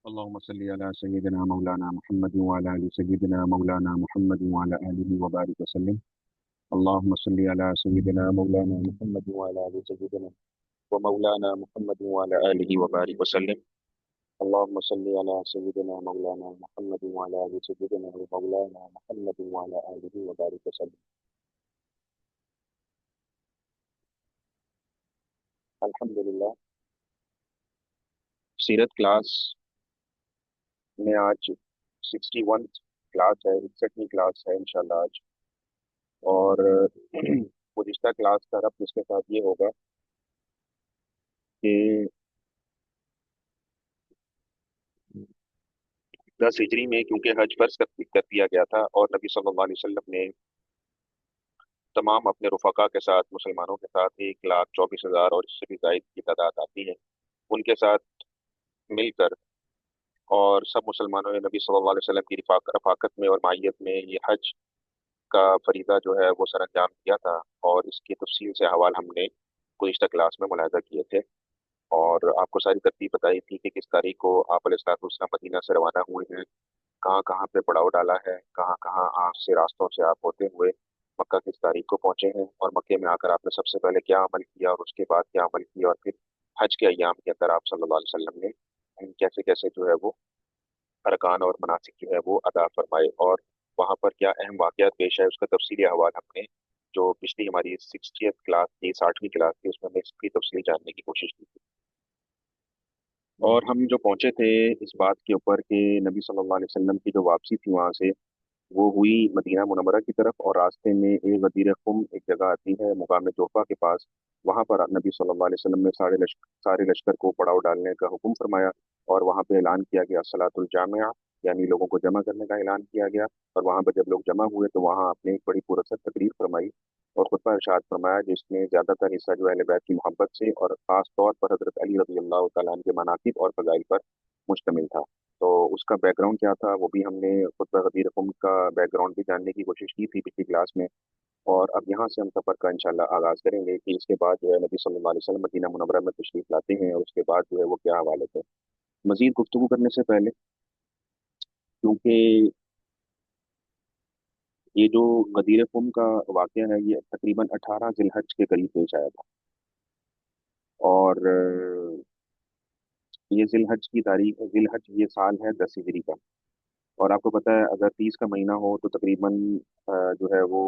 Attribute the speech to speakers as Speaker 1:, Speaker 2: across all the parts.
Speaker 1: اللهم صل على سيدنا مولانا محمد وعلى ال سيدنا مولانا محمد وعلى اله وبارك وسلم. اللهم صل على سيدنا مولانا محمد وعلى ال سيدنا ومولانا محمد وعلى اله وبارك وسلم. اللهم صل على سيدنا مولانا محمد وعلى ال سيدنا ومولانا محمد وعلى اله وبارك وسلم. الحمد لله. सीरत क्लास में आज 61 क्लास है, 61वीं क्लास है इंशाल्लाह आज. और गुज़िश्ता क्लास का रब्त इसके साथ ये होगा कि 10 हिजरी में क्योंकि हज फर्ज कर दिया गया था और नबी सल्लल्लाहु अलैहि वसल्लम ने तमाम अपने रुफका के साथ, मुसलमानों के साथ, 1,24,000 और इससे भी ज़ायद की तादाद आती है, उनके साथ मिलकर और सब मुसलमानों ने नबी सल्लल्लाहु अलैहि वसल्लम की रफाकत में और मायत में ये हज का फरीदा जो है वो सर अंजाम दिया था. और इसकी तफसील से हवाल हमने गुज़िश्ता क्लास में मुलाहिज़ा किए थे और आपको सारी तरतीब बताई थी कि किस तारीख को आप अलैहिस्सलाम मदीना से रवाना हुए हैं, कहाँ कहाँ पे पड़ाव डाला है, कहाँ कहाँ आप से रास्तों से आप होते हुए मक्का किस तारीख को पहुंचे हैं, और मक्के में आकर आपने सबसे पहले क्या अमल किया और उसके बाद क्या अमल किया, और फिर हज के अय्याम के अंदर आप सल्लल्लाहु अलैहि वसल्लम ने कैसे कैसे जो है वो अरकान और मनासिक जो है वो अदा फरमाए और वहाँ पर क्या अहम वाक़यात पेश है, उसका तफसीली हवाला हमने जो पिछली हमारी 60th क्लास थी, 60वीं क्लास थी, उसमें हमने इसकी तफसील जानने की कोशिश की थी. और हम जो पहुंचे थे इस बात के ऊपर कि नबी सल्लल्लाहु अलैहि वसल्लम की जो वापसी थी वहां से वो हुई मदीना मुनव्वरा की तरफ, और रास्ते में एक गदीर खुम एक जगह आती है मुकाम जोफा के पास. वहां पर नबी सल्लल्लाहु अलैहि वसल्लम ने सारे लश्कर को पड़ाव डालने का हुक्म फरमाया और वहां पे ऐलान किया गया सलातुल जामिया, यानी लोगों को जमा करने का ऐलान किया गया. और वहां पर जब लोग जमा हुए तो वहां आपने एक बड़ी पुरसत तकरीर फरमाई और खुतबा इरशाद फरमाया, जिसमें ज्यादातर हिस्सा जो अहले बैत की मोहब्बत से और खास तौर पर हजरत अली रजी अल्लाह तआला अन्हु के मनाकिब और फजाइल पर मुश्तमिल था. तो उसका बैकग्राउंड क्या था वो भी हमने खुतबा गदीर क़ुम का बैकग्राउंड भी जानने की कोशिश की थी पिछली क्लास में. और अब यहाँ से हम सफ़र का इंशाल्लाह आगाज़ करेंगे कि इसके बाद जो है नबी सल्लल्लाहु अलैहि वसल्लम मदीना मुनव्वरा में तशरीफ़ लाते हैं और उसके बाद जो है वो क्या हवाले है. मज़ीद गुफ्तगू करने से पहले, क्योंकि ये जो गदीर क़ुम का वाक़या है ये तकरीबन 18 जिलहज के करीब पेश आया था. और ये जिलहज की तारीख, जिलहज ये साल है 10 हिजरी का. और आपको पता है अगर 30 का महीना हो तो तकरीबन जो है वो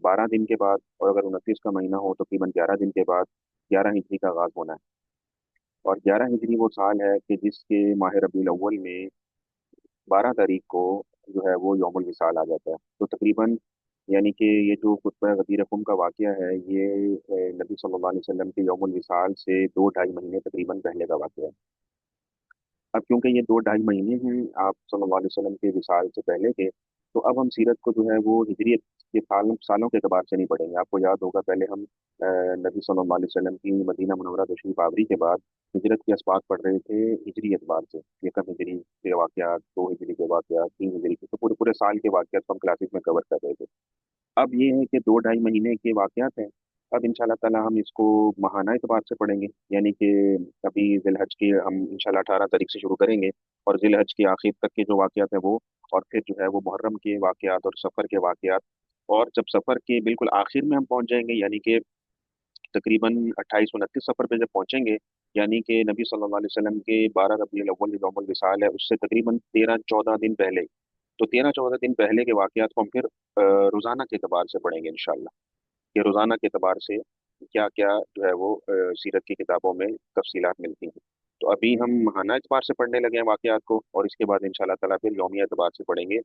Speaker 1: 12 दिन के बाद, और अगर 29 का महीना हो तो तकरीबन 11 दिन के बाद 11 हिजरी का आगाज होना है. और 11 हिजरी वो साल है कि जिसके माह रबीउल अव्वल में 12 तारीख को जो है वो यौमुल विसाल आ जाता है. तो तकरीबन यानी कि ये जो खुतबा गदीर क़ुम का वाक़या है ये नबी सल्लल्लाहु अलैहि वसल्लम के यौमुल विसाल से 2 ढाई महीने तकरीबन पहले का वाक़या है. अब क्योंकि ये 2 ढाई महीने हैं आप सल्लल्लाहु अलैहि वसल्लम के विसाल से पहले के, तो अब हम सीरत को जो है वो हिजरियत के सालों के एतबार से नहीं पढ़ेंगे. आपको याद होगा पहले हम नबी सल्लल्लाहु अलैहि वसल्लम की मदीना मुनव्वरा तशरीफ आवरी के बाद हिजरत के असबाक पढ़ रहे थे हिजरी एतबार से. एकम हिजरी के वाक़यात, 2 हिजरी के वाक़यात, 3 हिजरी के, तो पूरे पूरे साल के वाक़यात को हम क्लासेस में कवर कर रहे थे. अब ये है कि 2 ढाई महीने के वाक़यात हैं. अब इंशाल्लाह ताला हम इसको माहाना एतबार से पढ़ेंगे, यानी कि अभी जिलहज के हम इंशाल्लाह 18 तारीख से शुरू करेंगे और जिलहज के आखिर तक के जो वाक़यात हैं वो, और फिर जो है वो मुहर्रम के वाक़यात और सफ़र के वाक़यात. और जब सफ़र के बिल्कुल आखिर में हम पहुंच जाएंगे, यानी कि तकरीबन 28-29 सफ़र पे जब पहुंचेंगे, यानी कि नबी सल्लल्लाहु अलैहि वसल्लम के 12 रबीउल अव्वल यौमुल विसाल है उससे तकरीबन 13-14 दिन पहले, तो 13-14 दिन पहले के वाक़यात को हम फिर रोज़ाना के एतबार से पढ़ेंगे इंशाल्लाह, कि रोज़ाना के एतबार से क्या क्या जो है वो सीरत की किताबों में तफसीलात मिलती हैं. तो अभी हम माहाना एतबार से पढ़ने लगे हैं वाक़यात को और इसके बाद इंशाल्लाह ताला फिर यौमिया एतबार से पढ़ेंगे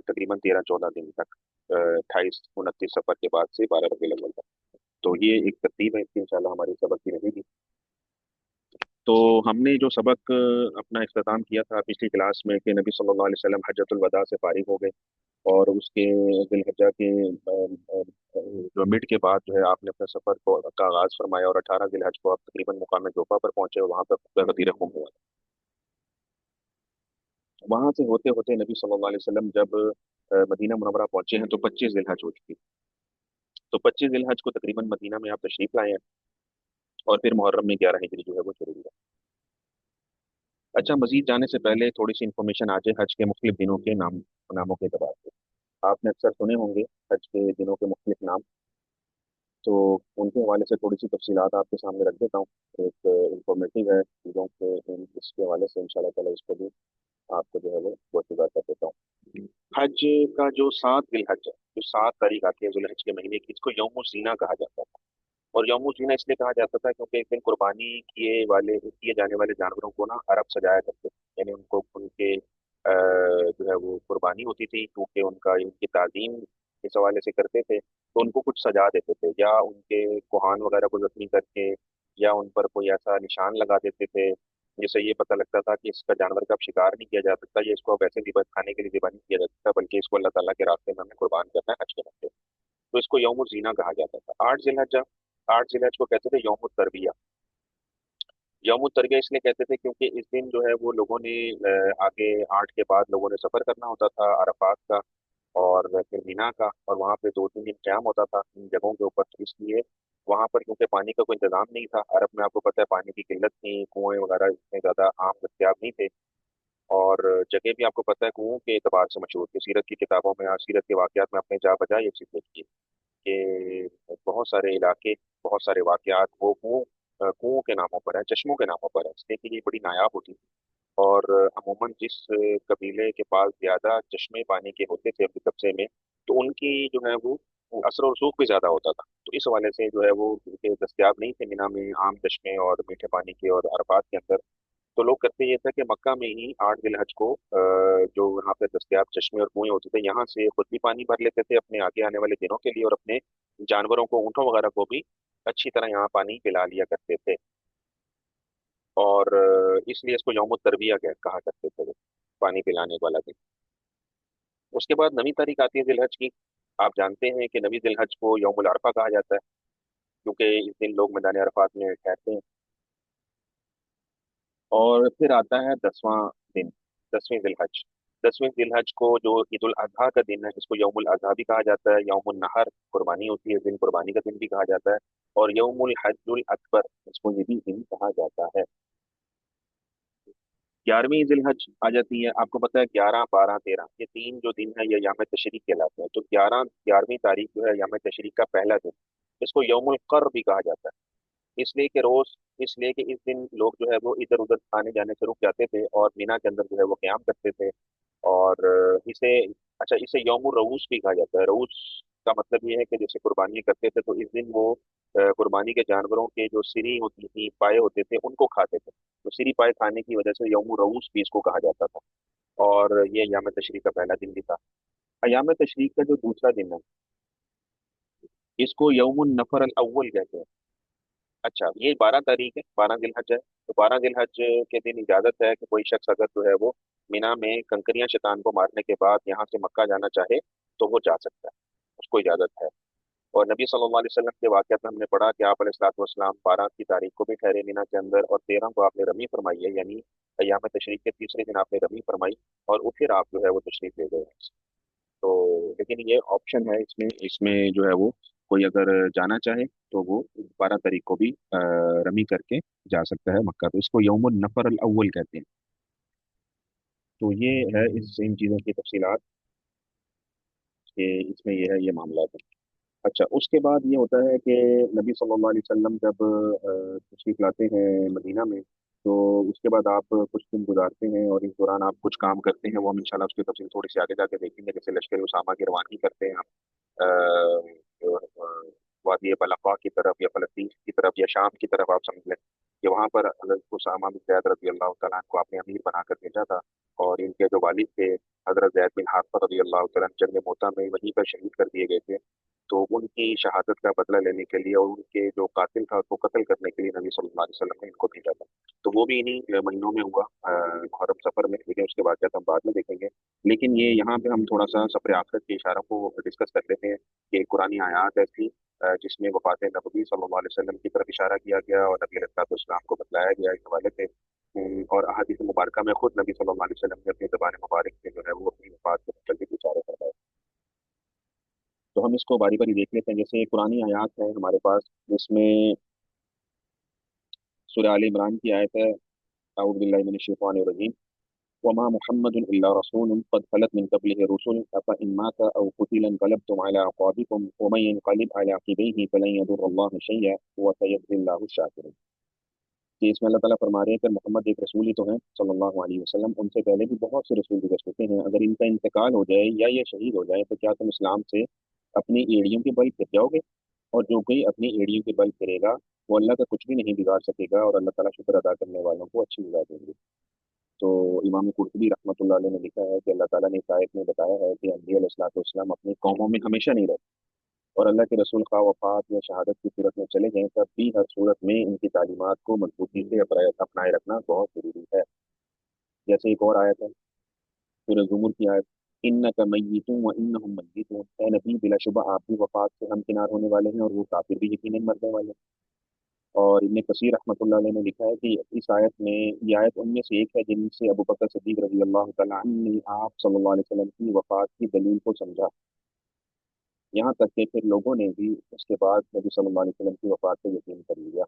Speaker 1: तकरीबन 13-14 दिन तक, 28-29 सफ़र के बाद से 12 रबीउल अव्वल तक. तो ये एक तरतीब है इसकी इंशाल्लाह हमारी सबक की रहेगी. तो हमने जो सबक अपना इख्तिताम किया था पिछली क्लास में कि नबी सल्लल्लाहु अलैहि वसल्लम हज्जतुल वदा से फारिग हो गए और उसके जिलहज्जा के जो मिड के बाद जो है आपने अपने सफर को का आगाज फरमाया और 18 जिलहज को आप तकरीबन मुकाम जोफा पर पहुंचे और वहां पर खुतबा गदीर क़ुम हुआ. वहां से होते होते नबी सल्लल्लाहु अलैहि वसल्लम जब मदीना मुनव्वरा पहुंचे हैं तो 25 जिलहज हो चुकी. तो 25 जिलहज को तकरीबन मदीना में आप तशरीफ लाए हैं और फिर मुहर्रम में 11 हिजरी जो है वो शुरू हुआ. अच्छा, मजीद जाने से पहले थोड़ी सी इन्फॉर्मेशन आ जाए हज के मुख्तलिफ दिनों के नामों के अतबार से। आपने अक्सर सुने होंगे हज के दिनों के मुख्तलिफ नाम। तो उनके हवाले से थोड़ी सी तफसीलात आपके सामने रख देता हूँ। एक इंफॉर्मेटिव है चीज़ों के इसके हवाले से इंशाल्लाह ताला इसको भी आपको जो है वो गोशुदा कर देता हूँ। हज का जो 7 जिलहज है, जो 7 तारीख आती है जुलहज के महीने की, इसको यौम जीना कहा जाता है। और यौम जीना इसलिए कहा जाता था क्योंकि एक दिन कुर्बानी किए जाने वाले जानवरों को ना अरब सजाया करते थे, यानी उनको उनके जो है वो कुर्बानी होती थी, क्योंकि उनका उनकी ताजीम इस हवाले से करते थे, तो उनको कुछ सजा देते थे, या उनके कोहान वगैरह को जख्मी करके, या उन पर कोई ऐसा निशान लगा देते थे जिससे ये पता लगता था कि इसका जानवर का अब शिकार नहीं किया जा सकता, ये इसको अब ऐसे दिबा खाने के लिए दिबा नहीं किया जा सकता, बल्कि इसको अल्लाह ताला के रास्ते में हमें कुर्बान करना है हज के मौके। तो इसको यौम जीना कहा जाता था। 8 जिलहज, 8 जिलहज को कहते थे यौम तरबिया। यौम तरबिया इसलिए कहते थे क्योंकि इस दिन जो है वो लोगों ने आगे 8 के बाद लोगों ने सफर करना होता था अरफात का और फिर मीना का, और वहाँ पे 2-3 दिन क्याम होता था इन जगहों के ऊपर। तो इसलिए वहाँ पर क्योंकि पानी का कोई इंतजाम नहीं था, अरब में आपको पता है पानी की किल्लत थी, कुएं वगैरह इतने ज्यादा आम दस्तियाब नहीं थे, और जगह भी आपको पता है कुओं के एतबार से मशहूर थी। सीरत की किताबों में और सीरत के वाकयात में आपने जा बजा ये चीज देखी है कि बहुत सारे इलाके, बहुत सारे वाकयात वो कुओं के नामों पर है, चश्मों के नामों पर है, इसलिए कि ये बड़ी नायाब होती थी। और अमूमन जिस कबीले के पास ज्यादा चश्मे पानी के होते थे अपने कब्जे में, तो उनकी जो है वो असर और रसूख भी ज्यादा होता था। तो इस हवाले से जो है वो उनके दस्तियाब नहीं थे मिना में आम चश्मे और मीठे पानी के और अरफात के अंदर। तो लोग करते ये था कि मक्का में ही 8 जिलहज को जो यहाँ पे दस्तियाब चश्मे और कुएं होते थे, यहाँ से खुद भी पानी भर लेते थे अपने आगे आने वाले दिनों के लिए, और अपने जानवरों को, ऊँटों वगैरह को भी अच्छी तरह यहाँ पानी पिला लिया करते थे। और इसलिए इसको यौम तरबिया कहा करते थे, पानी पिलाने वाला दिन। उसके बाद नवी तारीख आती है जिलहज की। आप जानते हैं कि नवी जिलहज को यौमुल अरफा कहा जाता है, क्योंकि इस दिन लोग मैदान अरफात में ठहरते हैं। और फिर आता है 10वां दिन, 10वीं जिलहज। 10वीं जिलहज को जो ईद उल अजहा का दिन है, इसको यौमुल अजहा भी कहा जाता है, यौमुन नहर कुर्बानी होती है इस दिन, कुर्बानी का दिन भी कहा जाता है, और यौमुल हज्जुल अकबर इसको ये भी दिन कहा जाता है। 11वीं जिलहज आ जाती है। आपको पता है 11, 12, 13 ये तीन जो दिन है ये याम तशरीक कहलाते हैं। तो 11वीं तारीख जो है याम तशरीक का पहला दिन, इसको यौमुल कर भी कहा जाता है। इसलिए कि इस दिन लोग जो है वो इधर उधर आने जाने से रुक जाते थे और मीना के अंदर जो है वो क्याम करते थे। और इसे, अच्छा, इसे यौम रऊस भी कहा जाता है। रऊस का मतलब ये है कि जैसे कुर्बानी करते थे तो इस दिन वो कुर्बानी के जानवरों के जो सिरी होती थी, पाए होते थे, उनको खाते थे। तो सिरी पाए खाने की वजह से यौम रऊस भी इसको कहा जाता था। और ये याम तशरीक का पहला दिन भी था। अयाम तशरीक का जो दूसरा दिन है, इसको यौमुन नफर अल अव्वल कहते हैं। अच्छा, ये 12 तारीख है, 12 जिलहज है। तो 12 जिलहज के दिन इजाजत है कि कोई शख्स अगर जो है वो मीना में कंकरियां शैतान को मारने के बाद यहाँ से मक्का जाना चाहे तो वो जा सकता है, उसको इजाजत है। और नबी सल्लल्लाहु अलैहि वसल्लम के वाक़यात में हमने पढ़ा कि आप अलैहिस्सलातु वस्सलाम 12 की तारीख को भी ठहरे मीना के अंदर, और 13 को आपने रमी फरमाई है, यानी अय्याम तशरीक के तीसरे दिन आपने रमी फरमाई, और वो फिर आप जो है वो तशरीफ ले गए। तो लेकिन ये ऑप्शन है इसमें, जो है वो कोई अगर जाना चाहे तो वो 12 तारीख को भी रमी करके जा सकता है मक्का। तो इसको यौमुन नफर अल अव्वल कहते हैं। तो ये है इस इन चीज़ों की तफसीलात कि इसमें ये है, ये मामला है। अच्छा, उसके बाद ये होता है कि नबी सल्लल्लाहु अलैहि वसल्लम जब तशरीफ लाते हैं मदीना में, तो उसके बाद आप कुछ दिन गुजारते हैं और इस दौरान आप कुछ काम करते हैं, वो हम इंशाल्लाह उसकी तफसील थोड़ी सी आगे जाके देखेंगे। जैसे लश्कर उसामा की रवानगी करते हैं आप वादी बलक़ा की तरफ, या फलस्तीन की तरफ, या शाम की तरफ, आप समझ लें कि वहां पर हज़रत उसामा बिन ज़ैद रज़ी अल्लाह तआला अन्हु को आपने अमीर बनाकर भेजा था। और इनके जो वालिद थे हज़रत ज़ैद बिन हारिसा रज़ी अल्लाह तआला अन्हु जंग मोता में वहीं पर शहीद कर दिए गए थे। तो उनकी शहादत का बदला लेने के लिए और उनके जो कातिल था उसको कत्ल करने के लिए नबी सल्लल्लाहु अलैहि वसल्लम ने इनको भेजा था। तो वो भी इन्हीं महीनों में हुआ, मुहर्रम सफर में, लेकिन उसके बाद हम बाद में देखेंगे। लेकिन ये यहाँ पे हम थोड़ा सा सफर आखिरत के इशारों को डिस्कस कर लेते हैं कि कुरानी आयात ऐसी जिसमें वफात नबी सल्लल्लाहु अलैहि वसल्लम की तरफ इशारा किया गया और नबी अलैहिस्सलाम को बतलाया गया इस हवाले से। और अहादीस मुबारका में खुद नबी सल्लल्लाहु अलैहि वसल्लम ने अपनी ज़बान मुबारक से जो है वो अपनी वफात के मुतल्लिक़ इशारे करवाए। तो हम इसको बारी बारी देख लेते हैं। जैसे पुरानी आयत है हमारे पास, जिसमें सूरह आल इमरान की आयत है अऊज़ु बिल्लाहि मिनश शैतानिर रजीम वमा मुहम्मदुन इल्ला रसूलुन क़द खलत मिन क़ब्लिहि रुसुल अफ़इन माता अव क़ुतिला इंक़लबतुम अला अक़ाबिकुम व मन यंक़लिब अला अक़िबैहि फ़लन यदुर्रल्लाह शैय्अन व सयजज़िल्लाहु शाकिरीन। कि इसमें अल्लाह ताला फरमा रहे हैं कि मोहम्मद एक रसूल ही तो हैं सल्लल्लाहु अलैहि वसल्लम, उनसे पहले भी बहुत से रसूल गुजर चुके हैं। अगर इनका इंतकाल हो जाए या ये शहीद हो जाए तो क्या तुम इस्लाम से अपनी एड़ियों के बल फिर जाओगे? और जो कोई अपनी एड़ियों के बल फिरेगा वो अल्लाह का कुछ भी नहीं बिगाड़ सकेगा और अल्लाह ताला शुक्र अदा करने वालों को अच्छी सजा देंगे। तो इमाम कुर्तुबी रहमतुल्लाह अलैह ने लिखा है कि अल्लाह ताला ने इस आयत में बताया है कि अम्बिया अलैहिस्सलाम अपनी कौमों में हमेशा नहीं रहते और अल्लाह के रसूल खा वफात या शहादत की सूरत में चले गए तब भी हर सूरत में इनकी तालीमात को मजबूती से अपनाए रखना बहुत जरूरी है। जैसे एक और आयत है सूरह ज़ुमर की आयत, इन्नका मय्यितुन व इन्नहुम मय्यितून, ए नबी बिलाशुबा आप भी वफात से हमकिनार होने वाले हैं और वो काफिर भी यकीनन मरने वाले हैं। और इब्न कसीर रहमतुल्लाह अलैह ने लिखा है कि इस आयत में ये आयत उनमें से एक है जिनसे अबू बकर सिद्दीक रजी अल्लाह तआला अन्हु ने आप सल्लल्लाहु अलैहि वसल्लम की वफात की दलील को समझा। यहाँ तक कि फिर लोगों ने भी उसके बाद नबी सल्लल्लाहु अलैहि वसल्लम की वफात पे यकीन कर लिया।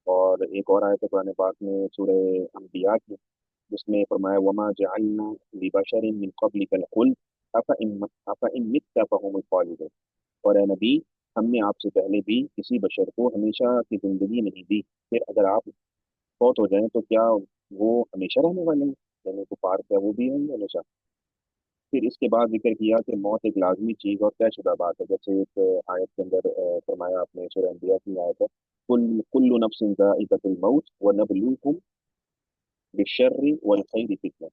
Speaker 1: और एक और आयत है कुरान पाक में सूरह अंबिया की जिसमें फरमाया वमा जअलना लिबशरिन मिन क़ब्लिकल खुल्द अफ़इन मित्ता फ़हुमुल ख़ालिदून। और ए नबी हमने आपसे पहले भी किसी बशर को हमेशा की जिंदगी नहीं दी, फिर अगर आप फौत हो जाएं तो क्या वो हमेशा रहने वाले हैं? यानी कुफार क्या वो भी होंगे हमेशा? फिर इसके बाद जिक्र किया कि मौत एक लाजमी चीज़ और तयशुदा बात है। जैसे एक आयत के अंदर फरमाया आपने सूरह अंबिया की आयत है, कुल्लु नफ्सिन ज़ाइक़तुल मौत व नबलूकुम बिश्शर्रि वल खैरि फितना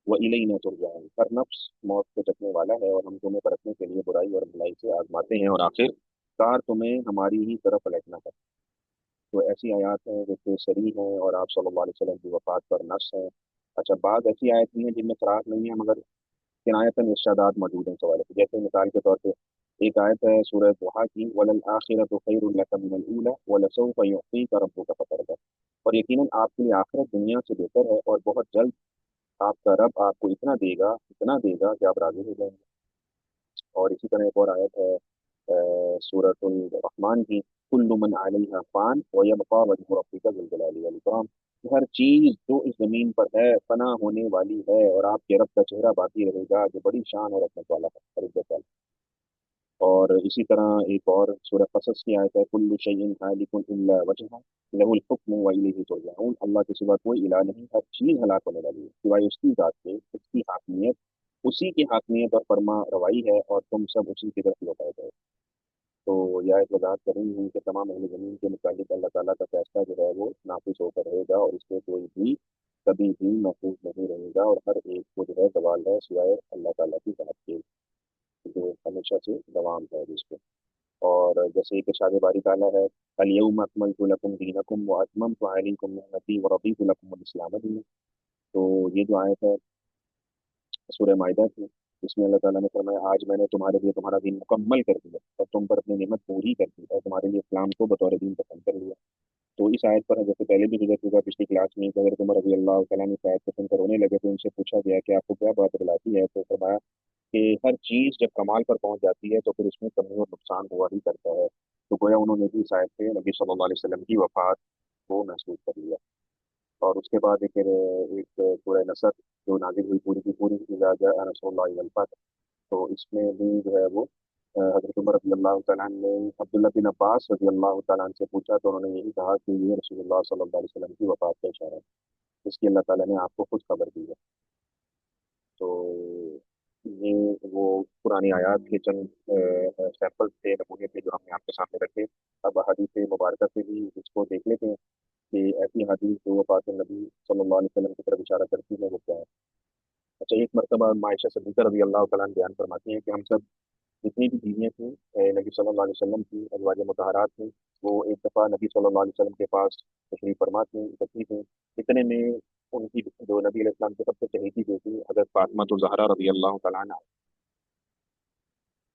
Speaker 1: व इलैना तुरजाऊन। हर नफ्स मौत को चखने वाला है और हम तुम्हें परखने के लिए बुराई और भलाई से आजमाते हैं और आखिरकार तुम्हें हमारी ही तरफ पलटना है। तो ऐसी आयत हैं जो कि सही हैं और आप सल्लल्लाहु अलैहि वसल्लम की वफात पर नस हैं। अच्छा, बाद ऐसी आयत भी हैं जिनमें सराहत नहीं है मगर किनायतन इरशादात मौजूद हैं सवाल के। जैसे मिसाल के तौर पे एक आयत है सूरह दुहा की, वलल आखिरतु खैरुल लका मिनल ऊला वलसौफ युअतीका रब्बुका फतरदा। और यकीनन आपके लिए आखिरत दुनिया से बेहतर है और बहुत जल्द आपका रब आपको इतना देगा कि आप राजी हो जाएंगे। और इसी तरह एक और आयत है सूरतुल रहमान की, कुल्लु मन अलैहा फान व यबका वजहु रब्बिका जुल जलाली वल इकराम। हर चीज जो इस जमीन पर है फना होने वाली है और आपके रब का चेहरा बाकी रहेगा जो बड़ी शान और रखने वाला है और इज्जत वाला। और इसी तरह एक और सूरह कसस की आयत है, कुल्लु शैइन हालिकुन इल्ला वजहा लहुल हुक्मु व इलैहि तुरजऊन। अल्लाह के सिवा कोई इलाह नहीं, हर चीज हलाक होने वाली है सिवाय उसकी जात के, उसकी हाकमियत, उसी की हाकमियत और फरमा रवाई है और तुम सब उसी की तरफ लौटाए गए। तो यह आयत वजाहत कर रही है कि तमाम अहले ज़मीन के मुतालिक अल्लाह ताला का फैसला जो है वो नाफिज होकर रहेगा और इससे कोई भी कभी भी महफूज नहीं रहेगा और हर एक को जो है सवाल है सिवाय अल्लाह ताला की जात के जो हमेशा से दवाम है जिसपे। और जैसे एक शाद बारी ताला है, अलयौम अकमलतु लकुम दीनकुम व अतममतु अलैकुम निअमती व रदीतु लकुमुल इस्लाम दीना। तो ये जो आयत है सूरह माइदा की, इसमें अल्लाह ताला ने फरमाया आज मैंने तुम्हारे लिए तुम्हारा दीन मुकम्मल कर दिया और तुम पर अपनी नेमत पूरी कर दी और तुम्हारे लिए इस्लाम को बतौर दीन पसंद कर लिया। तो इस आयत पर जैसे पहले भी गुजर चुका पिछली क्लास में कि अगर उमर रजी अल्लाह तआला ने इस आयत को सुनकर रोने लगे तो उनसे पूछा गया कि आपको क्या बात दिलाती है, तो फरमाया कि हर चीज जब कमाल पर पहुंच जाती है तो फिर उसमें कमी और नुकसान हुआ ही करता है। तो गोया उन्होंने भी इस आयत से नबी सल्लल्लाहु अलैहि वसल्लम की वफात को महसूस कर लिया। और उसके बाद एक सूरह नसर जो नाजिल हुई पूरी की पूरी, इज़ा जाअ नसरुल्लाहि वल फतह। तो इसमें भी जो है वो हज़रत उमर रज़ी अल्लाह तआला अन्हु ने अब्दुल्लाह बिन अब्बास रज़ी अल्लाह तआला अन्हु से पूछा तो उन्होंने यही कहा कि ये रसूलुल्लाह सल्लल्लाहु अलैहि वसल्लम की वफ़ात का इशारा है, इसकी अल्लाह ताला ने आपको खुद खबर दी है। तो ये वो पुरानी आयत के चंद सैंपल्स थे, नमूने थे जो हमने आपके सामने रखे। अब हदीस मुबारक से भी इसको देख लेते हैं कि ऐसी हदीस जो वफ़ात नबी सल्लल्लाहु अलैहि वसल्लम की तरफ इशारा करती है वो क्या है। अच्छा, एक मरतबा मायशा सिद्दीक़ा रज़ी अल्लाह तआला अन्हा बयान फरमाती हैं कि हम सब जितनी भी बीवियाँ थीं नबी सल्लल्लाहु अलैहि वसल्लम की अज़वाज मुतहहारात थीं, वो एक दफ़ा नबी सल्लल्लाहु अलैहि वसल्लम के पास तशरीफ़ फरमा थीं, इकट्ठी थीं। इतने में उनकी जो नबी अलैहि सलाम के सबसे चहेती बेटी हज़रत फातिमा तो ज़हरा रज़ी अल्लाह तआला अन्हा,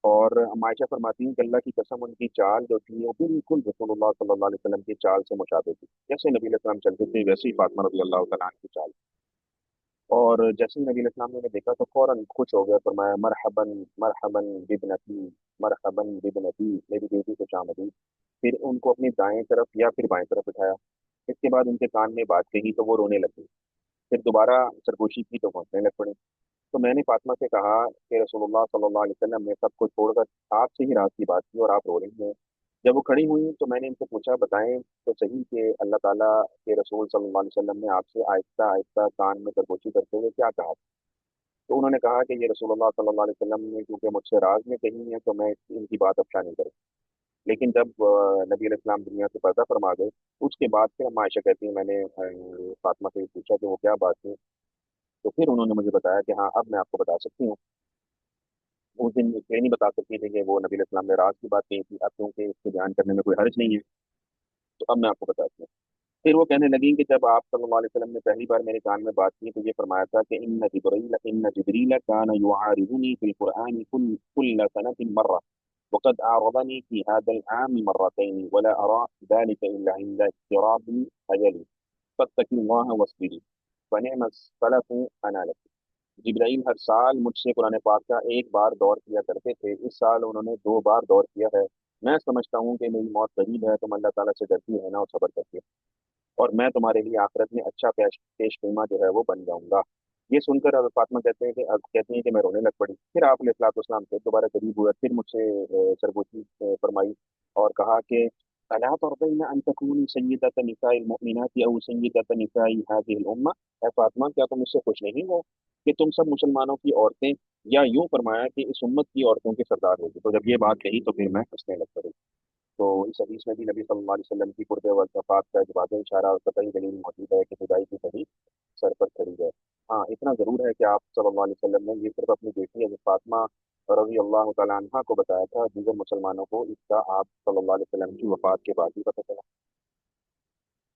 Speaker 1: और मायशा फरमाती हैं कि अल्लाह की कसम उनकी चाल जो थी वो बिल्कुल रसूलुल्लाह सल्लल्लाहु अलैहि वसल्लम की चाल से मुशाबिह थी। जैसे नबी अलैहि सलाम चलते थे वैसे ही फातिमा रज़ी अल्लाह तआला अन्हा की चाल। और जैसे ही नबी अलैहिस्सलाम ने उन्हें देखा तो फौरन खुश हो गए, फरमाया मरहबन मरहबन बिबनती, मरहबन बिबनती, मेरी बेटी खुश आमदीद। फिर उनको अपनी दाएं तरफ या फिर बाएं तरफ बिठाया इसके बाद उनके कान में बात कही तो वो रोने लगी। फिर दोबारा सरगोशी की तो वो हंसने लग पड़ी। तो मैंने फातिमा से कहा कि रसूलुल्लाह सल्लल्लाहु अलैहि वसल्लम ने सब कुछ छोड़कर आपसे ही रात की बात की और आप रो रही हैं। जब वो खड़ी हुई तो मैंने इनसे पूछा, बताएं तो सही कि अल्लाह ताला के रसूल सल्लल्लाहु अलैहि वसल्लम ने आपसे आहिस्ता आहिस्ता कान में सरगोशी करते हुए क्या कहा। तो उन्होंने कहा कि ये रसूलुल्लाह सल्लल्लाहु अलैहि वसल्लम ने क्योंकि मुझसे राज में कही है तो मैं इनकी बात अब शानी करूँ। लेकिन जब नबी अलैहि सलाम दुनिया से पर्दा फरमा गए, उसके बाद फिर अम्मा आयशा कहती हैं, मैंने फातिमा से पूछा कि वो क्या बात थी। तो फिर उन्होंने मुझे बताया कि हाँ, अब मैं आपको बता सकती हूँ। उस दिन ये नहीं बता सकती थी कि वो नबी अलैहि सलाम ने राज की बात कही थी, अब क्योंकि इसके बयान करने में कोई हर्ज नहीं है, तो अब मैं आपको बताती हूँ। फिर वो कहने लगी कि जब आप सल्लल्लाहु अलैहि वसल्लम ने पहली बार मेरे कान में बात की तो ये फरमाया था कि इन जिब्रील कान युआरिजुनी फिल कुरआन कुल्ल सनतिन मर्रा वक़द आरज़नी फी हादल आम मर्रतैन वला अरा ذلك इल्ला इंदा इक़्तिराब अजली फत्तक़िल्लाह वस्बिरी फनिअम सलफ़ु अना लक। जिब्राइल हर साल मुझसे कुरान पाक का एक बार दौर किया करते थे, इस साल उन्होंने दो बार दौर किया है। मैं समझता हूँ कि मेरी मौत करीब है, तुम अल्लाह ताला से डरती है ना और सब्र करती है, और मैं तुम्हारे लिए आखिरत में अच्छा पेश कीमा जो है वो बन जाऊंगा। ये सुनकर हज़रत फातिमा कहती हैं कि मैं रोने लग पड़ी। फिर आप अलैहिस्सलाम से दोबारा करीब हुए, फिर मुझसे सरगोशी फरमाई और कहा कि अला तर्दैन अन तकूनी सय्यदत निसाइल मुमिनात औ सय्यदत निसाई हादिहिल उम्मा। ऐ फातिमा, क्या तुम इससे खुश नहीं हो कि तुम सब मुसलमानों की औरतें, या यूं फरमाया कि इस उम्मत की औरतों के सरदार होगी। तो जब ये बात कही तो फिर मैं हंसने लग पड़ी। तो इस हदीस में भी नबी सल्लल्लाहु अलैहि वसल्लम की कुर्ब वफ़ात का इस वाज़ेह इशारा और कतई दलील मौजूद है कि खुदाई की घड़ी सर पर खड़ी है। हाँ, इतना ज़रूर है कि आप सल्लल्लाहु अलैहि वसल्लम ने ये सिर्फ अपनी बेटी हज़रत फातिमा रज़ी अल्लाह तआला अन्हा को बताया था, दीगर मुसलमानों को इसका आप सल्लल्लाहु अलैहि वसल्लम की वफ़ात के बाद ही पता चला।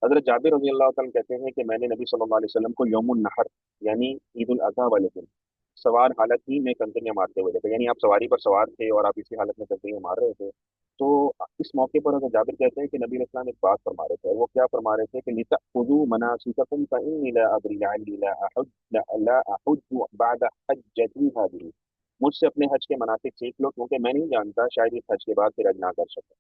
Speaker 1: हज़रत जाबिर रज़ी अल्लाह तआला कहते हैं कि मैंने नबी सल्लल्लाहु अलैहि वसल्लम को यौमुन नहर यानी ईद उल अज़हा वाले दिन सवार हालत ही में कंकरियां मारते हुए देखा। यानी आप सवारी पर सवार थे और आप इसी हालत में कंकरियां मार रहे थे। तो इस मौके पर हज़रत जाबिर कहते हैं कि नबी अलैहि सलाम एक बात फरमा रहे थे, और वो क्या फरमा रहे थे कि लितअखुज़ू मनासिककुम फइन्नी ला अदरी लअल्ली ला अहुज्जु बअद हज्जती हाज़िही। मुझसे अपने हज के मनासिक सीख लो, क्योंकि मैं नहीं जानता, शायद इस हज के बाद फिर हज ना कर सकूं।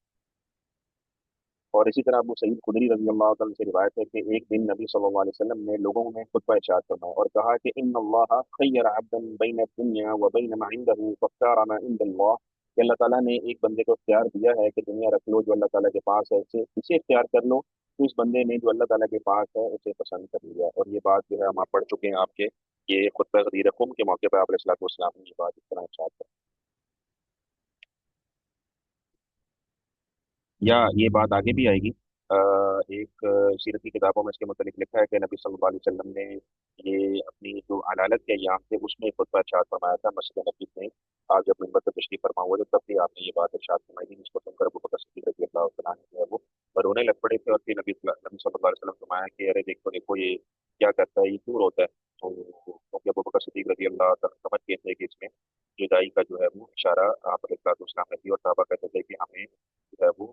Speaker 1: और इसी तरह अबू सईद खुदरी रज़ी अल्लाह तआला से रिवायत है कि एक दिन नबी सल्लल्लाहु अलैहि वसल्लम ने लोगों में खुतबा इरशाद फरमाया और कहा कि इन्नल्लाह खय्यरा अब्दन बैन दुनिया व बैन मा इंदहु फख्तारा मा इंदल्लाह, कि अल्लाह ताला ने एक बंदे को इख्तियार दिया है कि दुनिया रख लो जो अल्लाह ताला के पास है, इसे इख्तियार कर लो। तो इस बंदे ने जो अल्लाह ताला के पास है उसे पसंद कर लिया। और ये बात जो है हम आप पढ़ चुके हैं आपके ये खुतबा गदीर कुम के मौके पर आप अलैहिस्सलातु वस्सलाम ने ये बात इस तरह इरशाद की। या ये बात आगे भी आएगी। एक सीरत की किताबों में इसके मुतालिक लिखा है कि नबी सल्लल्लाहु अलैहि वसल्लम ने ये अपनी जो अदालत के अय्याम थे उसमें खुतबा इरशाद फरमाया था मस्जिद नबी में। आज जब मिंबर पर तशरीफ फरमा हुआ तो तब भी आपने ये बात इरशाद फरमाई थी, जिसको सुनकर अबू बकर सिद्दीक रज़ी अल्लाह तआला अन्हु जो है वो रोने लग पड़े थे। और फिर नबी सल्लल्लाहु अलैहि वसल्लम फरमाया कि अरे देखो देखो ये क्या करता है, ये क्यों रोता है। तो क्योंकि अबू बकर सिद्दीक रज़ी अल्लाह तआला समझ गए थे कि इसमें जुदाई का जो है वो इशारा आप अलैहिस्सलाम ने दी, और साहबा कहते थे कि हमें जो है वो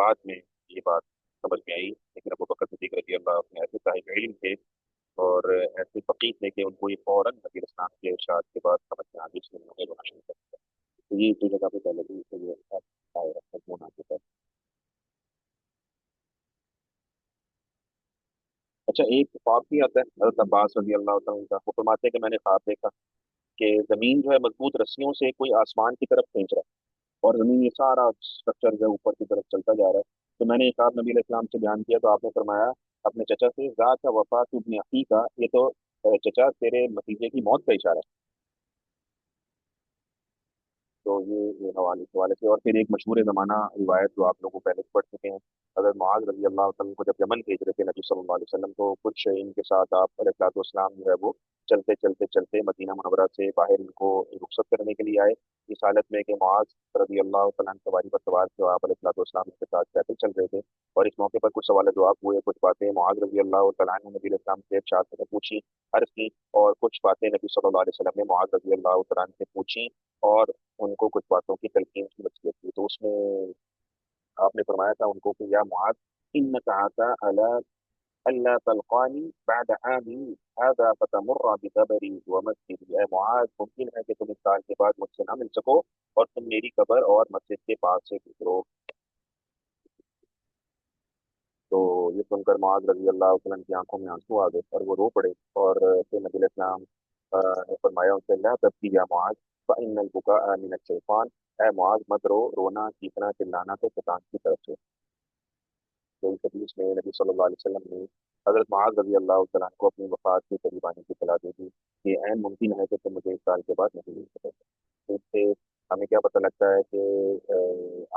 Speaker 1: बाद में ये बात समझ में आई। लेकिन अबू बकर सिद्दीक रज़ी अल्लाह अपने ऐसे साहिब इल्म थे और ऐसे फकीह थे कि उनको ये फौरन नबी इस्लाम के इरशाद के बाद समझ में आ गई, इसलिए उन्होंने रोना शुरू कर दिया। तो ये जो जगह पे पहले भी तो ये आए मजमून आ चुका है। अच्छा, एक ख्वाब भी आता है हज़रत अब्बास रज़ी अल्लाह तआला का, वो फरमाते हैं कि मैंने ख्वाब देखा कि जमीन जो है मजबूत रस्सियों से कोई आसमान की तरफ खींच रहा है, और जमीन ये सारा स्ट्रक्चर जो है ऊपर की तरफ चलता जा रहा है। तो मैंने एक आप नबी अलैहि सलाम से बयान किया तो आपने फरमाया अपने चचा से, ज़ात का वफात इब्न अखी का, ये तो चचा तेरे भतीजे की मौत का इशारा है। तो ये हवाले से। और फिर एक मशहूर ज़माना रिवायत जो आप लोगों पहले पढ़ चुके हैं, अगर मुआज रजी अल्लाह तआला को जब यमन भेज रहे थे नबी सल्लल्लाहु अलैहि वसल्लम, तो कुछ इनके साथ आप अलैहिस्सलाम जो है वो चलते चलते चलते मदीना मुनव्वरा से बाहर इनको रुखसत करने के लिए आए। इस हालत में कि मुआज रजी अल्लाह तआला सवारी पर सवार थे, आप अलैहिस्सलाम के साथ पैदल चल रहे थे। और इस मौके पर कुछ सवाल जवाब हुए, कुछ बातें मुआज रजी अल्लाह तआला ने नबी अलैहि सलाम से इरशाद से पूछी, अर्ज की, और कुछ बातें नबी सल्लल्लाहु अलैहि वसल्लम ने मुआज रजी अल्लाह तआला से पूछी और उनको कुछ बातों की तलकीन की वसीयत की। तो उसमें आपने फरमाया था उनको कि या मुआद इन्नका अता अला अल्ला तल्कानी बाद आमी हादा फतमुर्रा बिकबरी व मस्जिदी। ए मुआद, मुमकिन है कि तुम इस साल के बाद मुझसे ना मिल सको और तुम मेरी कब्र और मस्जिद के पास से गुजरो। تو یہ سن کر معاذ رضی اللہ عنہ کی آنکھوں میں آنسو آ گئے اور وہ رو پڑے، اور پھر نبی علیہ السلام نے فرمایا ان سے، لا تبکی یا معاذ فإن البکاء من الشیطان، اے معاذ مت رو، رونا چیخنا چلانا تو شیطان کی طرف سے۔ تو اس حدیث میں نبی صلی اللہ علیہ وسلم نے حضرت معاذ رضی اللہ تعالیٰ عنہ کو اپنی وفات کے قریب آنے کی صلاح دے دی کہ عین ممکن ہے کہ تم مجھے اس سال کے بعد نہیں مل سکے۔ تو اس سے ہمیں کیا پتہ لگتا ہے کہ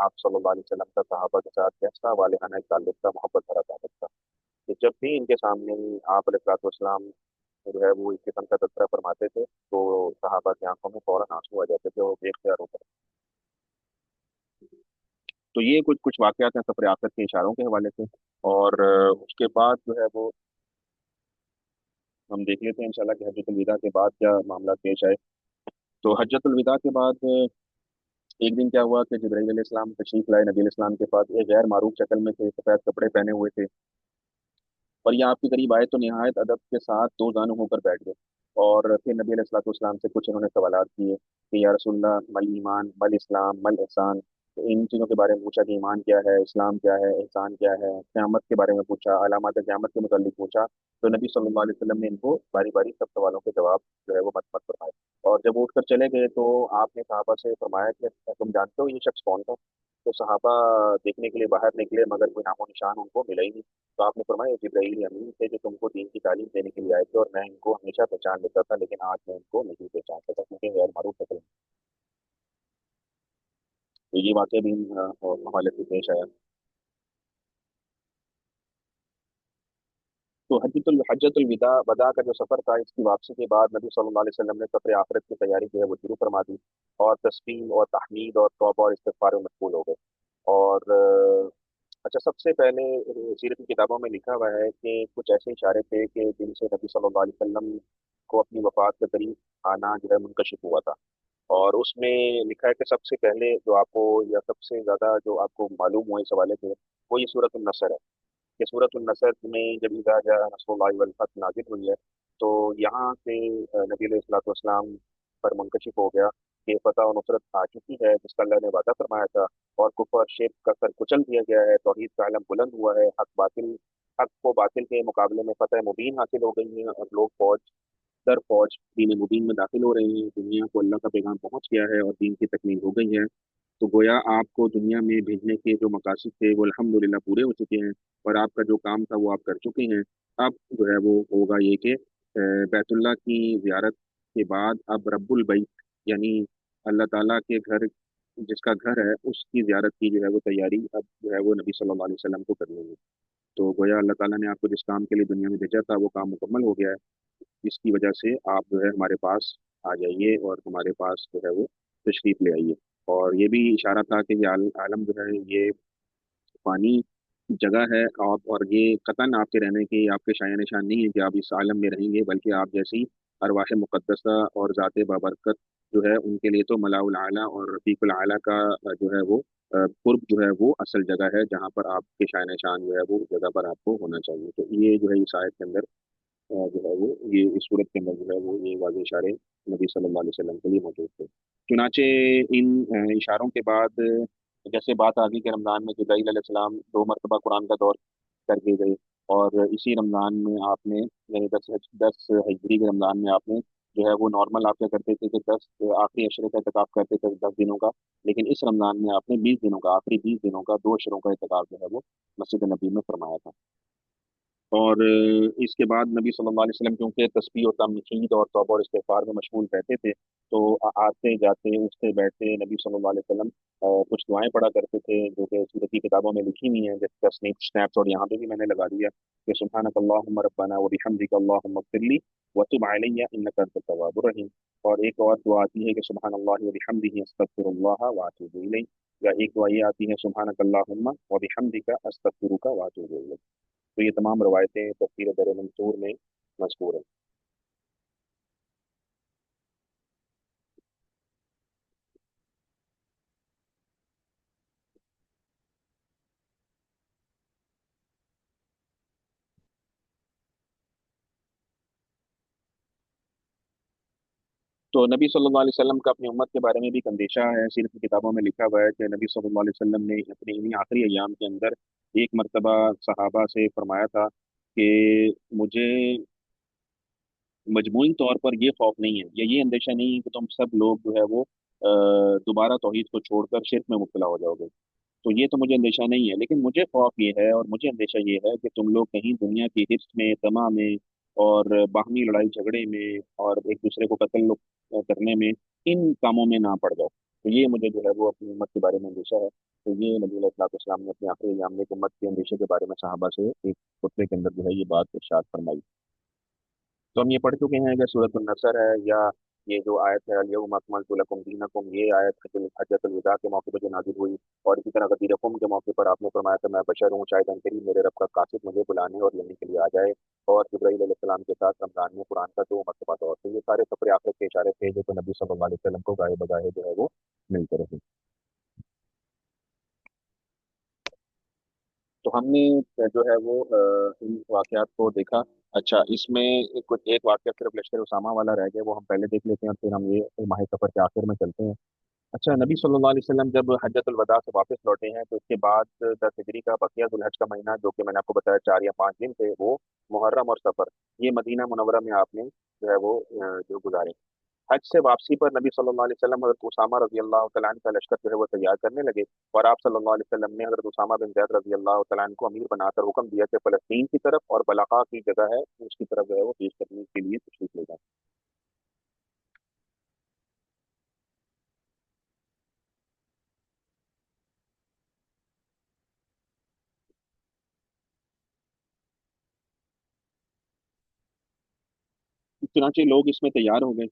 Speaker 1: آپ صلی اللہ علیہ وسلم کا صحابہ کے ساتھ کیسا والہانہ ایک تعلق تھا، محبت بھرا تعلق تھا، کہ جب بھی ان کے سامنے آپ علیہ الصلوۃ والسلام جو ہے وہ اس قسم کا تذکرہ فرماتے تھے تو صحابہ کی آنکھوں میں فوراً آنسو آ جاتے تھے اور بے اختیار ہو کر۔ تو یہ کچھ کچھ واقعات ہیں سفر آخرت کے اشاروں کے حوالے سے، اور اس کے بعد جو ہے وہ ہم دیکھ لیتے ہیں انشاءاللہ کہ حجۃ الوداع کے بعد کیا معاملات پیش آئے۔ تو حجۃ الوداع کے بعد ایک دن کیا ہوا کہ جبرائیل علیہ السلام تشریف لائے نبی علیہ السلام کے پاس، ایک غیر معروف شکل میں تھے، سفید کپڑے پہنے ہوئے تھے، اور یہ آپ کے قریب آئے تو نہایت ادب کے ساتھ دو زانو ہو کر بیٹھ گئے، اور پھر نبی علیہ الصلوۃ والسلام سے کچھ انہوں نے سوالات کیے کہ یا رسول اللہ مل ایمان مل اسلام مل احسان، تو ان چیزوں کے بارے میں پوچھا کہ ایمان کیا ہے، اسلام کیا ہے، احسان کیا ہے، قیامت کے بارے میں پوچھا، علامات قیامت کے متعلق پوچھا۔ تو نبی صلی اللہ علیہ وسلم نے ان کو باری باری سب سوالوں کے جواب جو ہے وہ مت مت فرمائے، اور جب وہ اٹھ کر چلے گئے تو آپ نے صحابہ سے فرمایا کہ تم جانتے ہو یہ شخص کون تھا؟ تو صحابہ دیکھنے کے لیے باہر نکلے مگر کوئی نام و نشان ان کو ملا ہی نہیں۔ تو آپ نے فرمایا یہ جبرائیل امین تھے جو تم کو دین کی تعلیم دینے کے لیے آئے تھے، اور میں ان کو ہمیشہ پہچان لیتا تھا لیکن آج میں ان کو نہیں پہچان سکتا کیونکہ غیر معروف شکل میں۔ تو یہ واقعہ بھی حوالے سے پیش آیا۔ تو حجت الوداع وداع کا جو سفر تھا، اس کی واپسی کے بعد نبی صلی اللہ علیہ وسلم نے سفر آخرت کی تیاری جو ہے وہ شروع فرما دی، اور تسبیح اور تحمید اور توبہ اور استغفار میں مشغول ہو گئے۔ اور اچھا، سب سے پہلے سیرت کی کتابوں میں لکھا ہوا ہے کہ کچھ ایسے اشارے تھے کہ جن سے نبی صلی اللہ علیہ وسلم کو اپنی وفات کے قریب آنا جو ہے منکشف ہوا تھا، اور اس میں لکھا ہے کہ سب سے پہلے جو آپ کو یا سب سے زیادہ جو آپ کو معلوم ہوا اس حوالے سے وہ یہ صورت النصر ہے، کہ صورت النصر میں جب اذا جاء نصر اللہ والفتح نازل ہوئی ہے تو یہاں سے نبی علیہ الصلوۃ والسلام پر منکشف ہو گیا کہ فتح و نصرت آ چکی ہے جس کا اللہ نے وعدہ فرمایا تھا، اور کفر شرک کا سر کچل دیا گیا ہے، توحید کا علم بلند ہوا ہے، حق کو باطل کے مقابلے میں فتح مبین حاصل ہو گئی ہے، اور لوگ فوج در فوج دین مبین میں داخل ہو رہے ہیں، دنیا کو اللہ کا پیغام پہنچ گیا ہے اور دین کی تکمیل ہو گئی ہے۔ تو گویا آپ کو دنیا میں بھیجنے کے جو مقاصد تھے وہ الحمدللہ پورے ہو چکے ہیں، اور آپ کا جو کام تھا وہ آپ کر چکے ہیں۔ اب جو ہے وہ ہوگا یہ کہ بیت اللہ کی زیارت کے بعد اب رب البیت یعنی اللہ تعالیٰ کے گھر، جس کا گھر ہے اس کی زیارت کی جو ہے وہ تیاری اب جو ہے وہ نبی صلی اللہ علیہ وسلم کو کرنی ہے۔ تو گویا اللہ تعالیٰ نے آپ کو جس کام کے لیے دنیا میں بھیجا تھا وہ کام مکمل ہو گیا ہے، اس کی وجہ سے آپ جو ہے ہمارے پاس آ جائیے اور ہمارے پاس جو ہے وہ تشریف لے آئیے۔ اور یہ بھی اشارہ تھا کہ یہ عالم جو ہے یہ فانی جگہ ہے، اور یہ قطن آپ کے رہنے کی آپ کے شایان نشان نہیں ہے کہ آپ اس عالم میں رہیں گے، بلکہ آپ جیسی ارواح مقدسہ اور ذات بابرکت جو ہے ان کے لیے تو ملاء الاعلیٰ اور رفیق الاعلیٰ کا جو ہے وہ قرب جو ہے وہ اصل جگہ ہے جہاں پر آپ کے شایان نشان جو ہے وہ اس جگہ پر آپ کو ہونا چاہیے۔ تو یہ جو ہے اس آیت کے اندر جو ہے وہ یہ اس صورت کے اندر جو ہے وہ یہ واضح اشارے نبی صلی اللہ علیہ وسلم کے لیے موجود تھے۔ چنانچہ ان اشاروں کے بعد جیسے بات آ گئی کہ رمضان میں جبرائیل علیہ السلام دو مرتبہ قرآن کا دور کر کے گئے، اور اسی رمضان میں آپ نے یعنی دس ہجری کے رمضان میں آپ نے جو ہے وہ نارمل آپ کیا کرتے تھے کہ دس آخری عشرے کا اعتکاف کرتے تھے 10 دنوں کا، لیکن اس رمضان میں آپ نے 20 دنوں کا آخری 20 دنوں کا دو عشروں کا اعتکاف جو ہے وہ مسجد نبی میں فرمایا تھا۔ اور اس کے بعد نبی صلی اللہ علیہ وسلم کیونکہ تسبیح و تمہید اور توبہ اور استغفار میں مشغول رہتے تھے، تو آتے جاتے اٹھتے بیٹھتے نبی صلی اللہ علیہ وسلم کچھ دعائیں پڑھا کرتے تھے جو کہ سیرت کی کتابوں میں لکھی ہوئی ہیں، جیسے سنیپس، اور یہاں پہ بھی میں نے لگا دیا کہ سبحانک اللہم ربنا و بحمدک اللہم اغفر لی وتب علی انک انت التواب الرحیم۔ اور ایک اور دعا آتی ہے کہ سبحان اللہ و بحمدہ استغفر اللہ واتوب الیہ، یا ایک دعا یہ آتی ہے سبحانک اللہم و بحمدک استغفرک واتوب الیہ۔ تو یہ تمام روایتیں تفسیر در منصور میں مذکور ہیں۔ تو نبی صلی اللہ علیہ وسلم کا اپنی امت کے بارے میں بھی ایک اندیشہ ہے، سیرت کی کتابوں میں لکھا ہوا ہے کہ نبی صلی اللہ علیہ وسلم نے اپنے انہی آخری ایام کے اندر एक मर्तबा सहाबा से फरमाया था कि मुझे मजमूई तौर पर ये खौफ नहीं है या ये अंदेशा नहीं है कि तुम सब लोग जो है वो दोबारा तौहीद को छोड़कर शिर्क में मुब्तला हो जाओगे। तो ये तो मुझे अंदेशा नहीं है, लेकिन मुझे खौफ ये है और मुझे अंदेशा ये है कि तुम लोग कहीं दुनिया की हिर्स में, तमा में और बाहमी लड़ाई झगड़े में और एक दूसरे को कत्ल करने में, इन कामों में ना पड़ जाओ। तो ये मुझे जो है वो अपनी उम्मत के बारे में अंदेशा है। तो ये नबी अलैहिस्सलाम ने अपने आखिरी अय्याम में उम्मत के अंदेशे के बारे में सहाबा से एक खुतबे के अंदर जो है ये बात इरशाद फरमाई। तो हम ये पढ़ चुके हैं, अगर सूरत नसर है या ये जो आयत है अल-यौम अकमलतु लकुम दीनकुम, ये आयत हज्जतुल विदा के मौके पर जो नाजिल हुई। और इसी तरह गदीर कुम के मौके पर आपने फरमाया था मैं बशर हूँ, शायद करीब मेरे रब का कासिद मुझे बुलाने और लेने के लिए आ जाए। और जिब्राईल अलैहिस्सलाम के साथ रमजान में कुरान का जो मरतबा था, तो ये सारे सफर आखिर के इशारे थे जो कि नबी सल्लल्लाहु अलैहि वसल्लम को गाए बगाए जो है वो मिलते रहे। तो हमने जो है वो इन वाकयात को देखा। अच्छा, इसमें कुछ एक वाकया सिर्फ लश्कर उसामा वाला रह गया, वो हम पहले देख लेते हैं और फिर हम ये माह सफर के आखिर में चलते हैं। अच्छा, नबी सल्लल्लाहु अलैहि वसल्लम जब हज्जतुल वदा से वापस लौटे हैं तो इसके बाद 10 हिजरी का बकिया जुल्हज का महीना, जो कि मैंने आपको बताया 4 या 5 दिन थे, वो मुहर्रम और सफर, ये मदीना मुनव्वरा में आपने जो है वो जो गुजारे। हज से वापसी पर नबी सल्लल्लाहु अलैहि वसल्लम हजरत उसामा रजी अल्लाह तआला अन्हु का लश्कर जो है वो तैयार करने लगे। और आप सल्लल्लाहु अलैहि वसल्लम ने हजरत उसामा बिन जैद रजी अल्लाह तआला अन्हु को अमीर बनाकर हुक्म दिया कि फलस्तीन की तरफ और बलाका की जगह है उसकी तरफ जो है वो पेश करने के लिए तशरीफ ले जाएं। चुनाचे लोग इसमें तैयार हो गए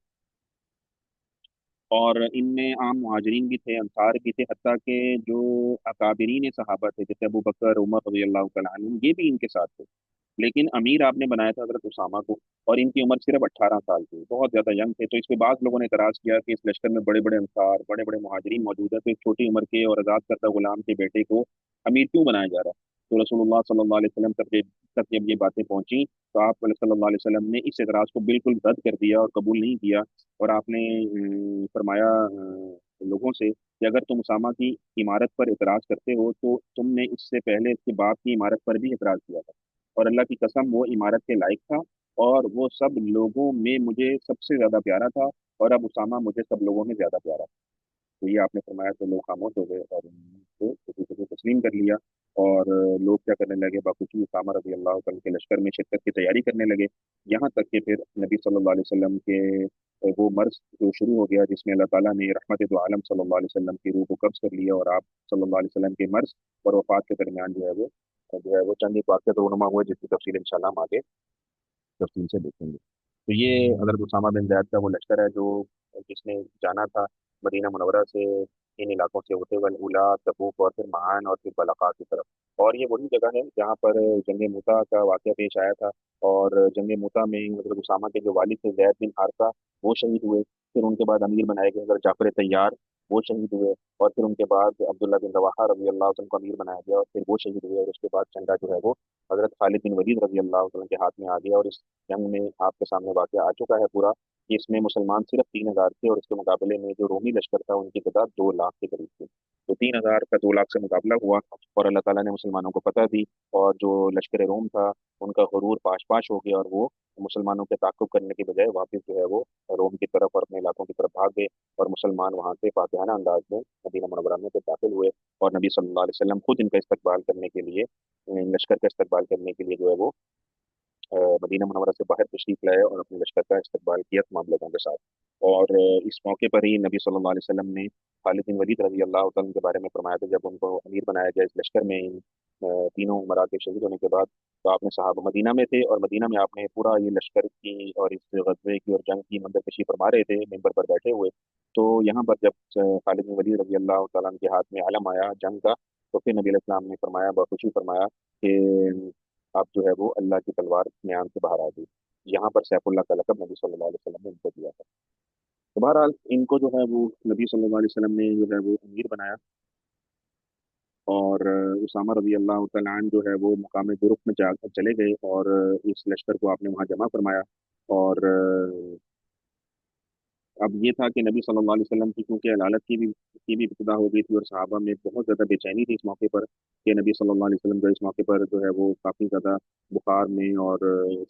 Speaker 1: और इनमें आम मुहाजिरीन भी थे, अंसार भी थे, हत्ता के जो अकाबरीन सहाबा थे जैसे अबू बकर, उमर रजी अल्लाह तआला अन्हुम, ये भी इनके साथ थे। लेकिन अमीर आपने बनाया था हजरत उसामा को, और इनकी उम्र सिर्फ 18 साल थी, बहुत ज्यादा यंग थे। तो इस पे बात लोगों ने एतराज किया कि इस लश्कर में बड़े बड़े अंसार, बड़े बड़े मुहाजिरीन मौजूद है, तो एक छोटी उम्र के और आजाद करदा गुलाम के बेटे को अमीर क्यों बनाया जा रहा है। तो रसूलुल्लाह सल्लल्लाहु अलैहि वसल्लम तक जब ये बातें पहुंची तो आप सल्लल्लाहु अलैहि वसल्लम ने इस एतराज को बिल्कुल रद्द कर दिया और कबूल नहीं किया। और आपने फरमाया लोगों से कि अगर तुम उसामा की इमारत पर एतराज करते हो तो तुमने इससे पहले इसके बाप की इमारत पर भी एतराज किया था, और अल्लाह की कसम वो इमारत के लायक था, और वो सब लोगों में मुझे सबसे ज्यादा प्यारा था, और अब उसामा मुझे सब लोगों में ज्यादा प्यारा। तो ये आपने फरमाया तो लोग खामोश हो गए और उनको किसी को तस्लीम कर लिया। और लोग क्या करने लगे, बाखुशी उसामा रजी अल्लाह तआला के लश्कर में शिरकत की तैयारी करने लगे। यहाँ तक कि फिर नबी सल्लल्लाहु अलैहि वसल्लम के वो मर्ज जो शुरू हो गया जिसमें अल्लाह ताला ने रहमत दो आलम सल्लल्लाहु अलैहि वसल्लम की रूह को कब्ज कर लिया, और आप सल्लल्लाहु अलैहि वसल्लम के मर्ज और वफात के दरमियान जो है वो चंद एक वाक़यात रूनुमा हुए जिसकी तफसील इंशाल्लाह हम आगे तफसील से देखेंगे। तो ये हज़रत उसामा बिन ज़ैद का वो लश्कर है जो जिसने जाना था मदीना मुनव्वरा से, इन इलाकों से होते हुए उला, तबूक और फिर महान और फिर बलका की तरफ। और ये वही जगह है जहाँ पर जंग मुता का वाक़या पेश आया था। और जंग मुता में हज़रत उसामा के जो वालिद थे ज़ैद बिन हारसा, वो शहीद हुए। फिर उनके बाद अमीर बनाए गए हज़रत जाफर तैयार, वो शहीद हुए। और फिर उनके बाद अब्दुल्ला बिन रवाहा रजी अल्लाह तआला को अमीर बनाया गया और फिर वो शहीद हुए। और उसके बाद झंडा जो है वो हज़रत खालिद बिन वलीद रजी अल्लाह तआला के हाथ में आ गया। और इस जंग में आपके सामने वाक़या आ चुका है पूरा कि इसमें मुसलमान सिर्फ 3,000 थे, और उसके मुकाबले में जो रोमी लश्कर था उनकी तादाद 2 लाख के करीब थी। तो 3,000 का 2 लाख से मुकाबला हुआ और अल्लाह ताला ने मुसलमानों को फतह दी। और जो लश्कर रोम था उनका गुरूर पाश पाश हो गया, और वो मुसलमानों के ताक़ुब करने के बजाय वापस जो है वो रोम की तरफ और अपने इलाकों की तरफ भाग गए। और मुसलमान वहां से फातिहाना अंदाज में मदीना मुनव्वरा में फिर दाखिल हुए। और नबी सल्लल्लाहु अलैहि वसल्लम खुद इनका इस्तकबाल करने के लिए, लश्कर का इस्तकबाल करने के लिए जो है वो मदीना मुनव्वरा से बाहर तशरीफ लाए और अपने लश्कर का इस्तकबाल किया तमाम लोगों के साथ। और इस मौके पर ही नबी सल्लल्लाहु अलैहि वसल्लम ने खालिद बिन वलीद रजी अल्लाह तआला के बारे में फरमाया था, जब उनको अमीर बनाया गया इस लश्कर में इन तीनों उमरा के शहीद होने के बाद। तो आपने साहब मदीना में थे और मदीना में आपने पूरा ये लश्कर की और इस गजवे की और जंग की मंजरकशी फरमा रहे थे मिंबर पर बैठे हुए। तो यहाँ पर जब खालिद बिन वलीद रजी अल्लाह तआला के हाथ में आलम आया जंग का, तो फिर नबी अलैहि सलाम ने फरमाया, बखुशी फरमाया कि आप जो है वो अल्लाह की तलवार म्यान से बाहर आ गई। यहाँ पर सैफुल्लाह का लकब नबी सल्लल्लाहु अलैहि वसल्लम ने इनको दिया था। तो बहरहाल इनको जो है वो नबी सल्लल्लाहु अलैहि वसल्लम ने जो है वो अमीर बनाया। और उसामा रजी अल्लाह तआला अन्हु जो है वो मकाम जुरुफ में जा चले गए और इस लश्कर को आपने वहाँ जमा फरमाया। और अब ये था कि नबी सल्लल्लाहु अलैहि वसल्लम की क्योंकि अलालत की भी इब्तिदा हो गई थी, और सहाबा में बहुत ज़्यादा बेचैनी थी इस मौके पर कि नबी सल्लल्लाहु अलैहि वसल्लम जो इस मौके पर जो है वो काफ़ी ज़्यादा बुखार में और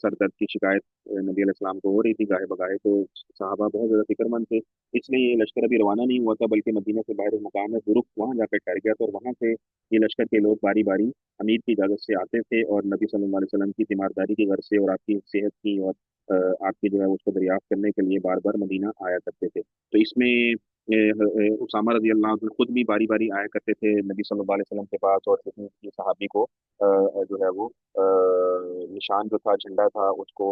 Speaker 1: सर दर्द की शिकायत नबी अलैहि सलाम को हो रही थी गाहे बगाहे। तो सहाबा बहुत ज़्यादा फिक्रमंद थे। इसलिए ये लश्कर अभी रवाना नहीं हुआ था, बल्कि मदीना से बाहर एक मुकाम है दुरुक, वहाँ जाकर ठहर गया था, और वहाँ से ये लश्कर के लोग बारी बारी अमीर की इजाज़त से आते थे और नबी सल्लल्लाहु अलैहि वसल्लम की तीमारदारी की गर्ज से और आपकी सेहत की और आपकी जो है उसको दरियाफ्त करने के लिए बार बार मदीना आया करते थे। तो इसमें उसामा रजी अल्लाह अन्हु खुद भी बारी बारी आया करते थे नबी सल्लल्लाहु अलैहि वसल्लम के पास, और किसी किसी सहाबी को जो है वो निशान जो था, झंडा था, उसको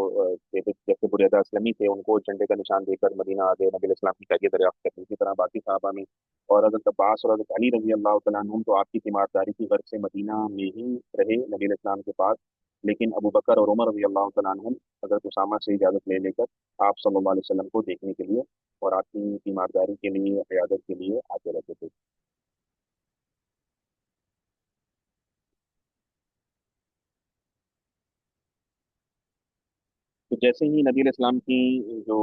Speaker 1: जैसे जैसे बुरैदा असलमी थे, उनको झंडे का निशान देकर मदीना आ गए, नबी इस्लाम की खैरियत दरियाफ्त करते। इसी तरह बाकी सहाबा में, और हज़रत अब्बास और हज़रत अली रजी अल्लाह तआला अन्हुम तो आपकी तीमारदारी की गर्ज से मदीना में ही रहे नबी इस्लाम के पास। लेकिन अबू बकर और उमर रजी अल्लाह तआला अन्हुम हज़रत उसामा से इजाज़त ले लेकर आप सल्लल्लाहु अलैहि वसल्लम को देखने के लिए और आपकी तीमारदारी के लिए, क़यादत के लिए आते रहते थे। तो जैसे ही नबी अलैहिस्सलाम की जो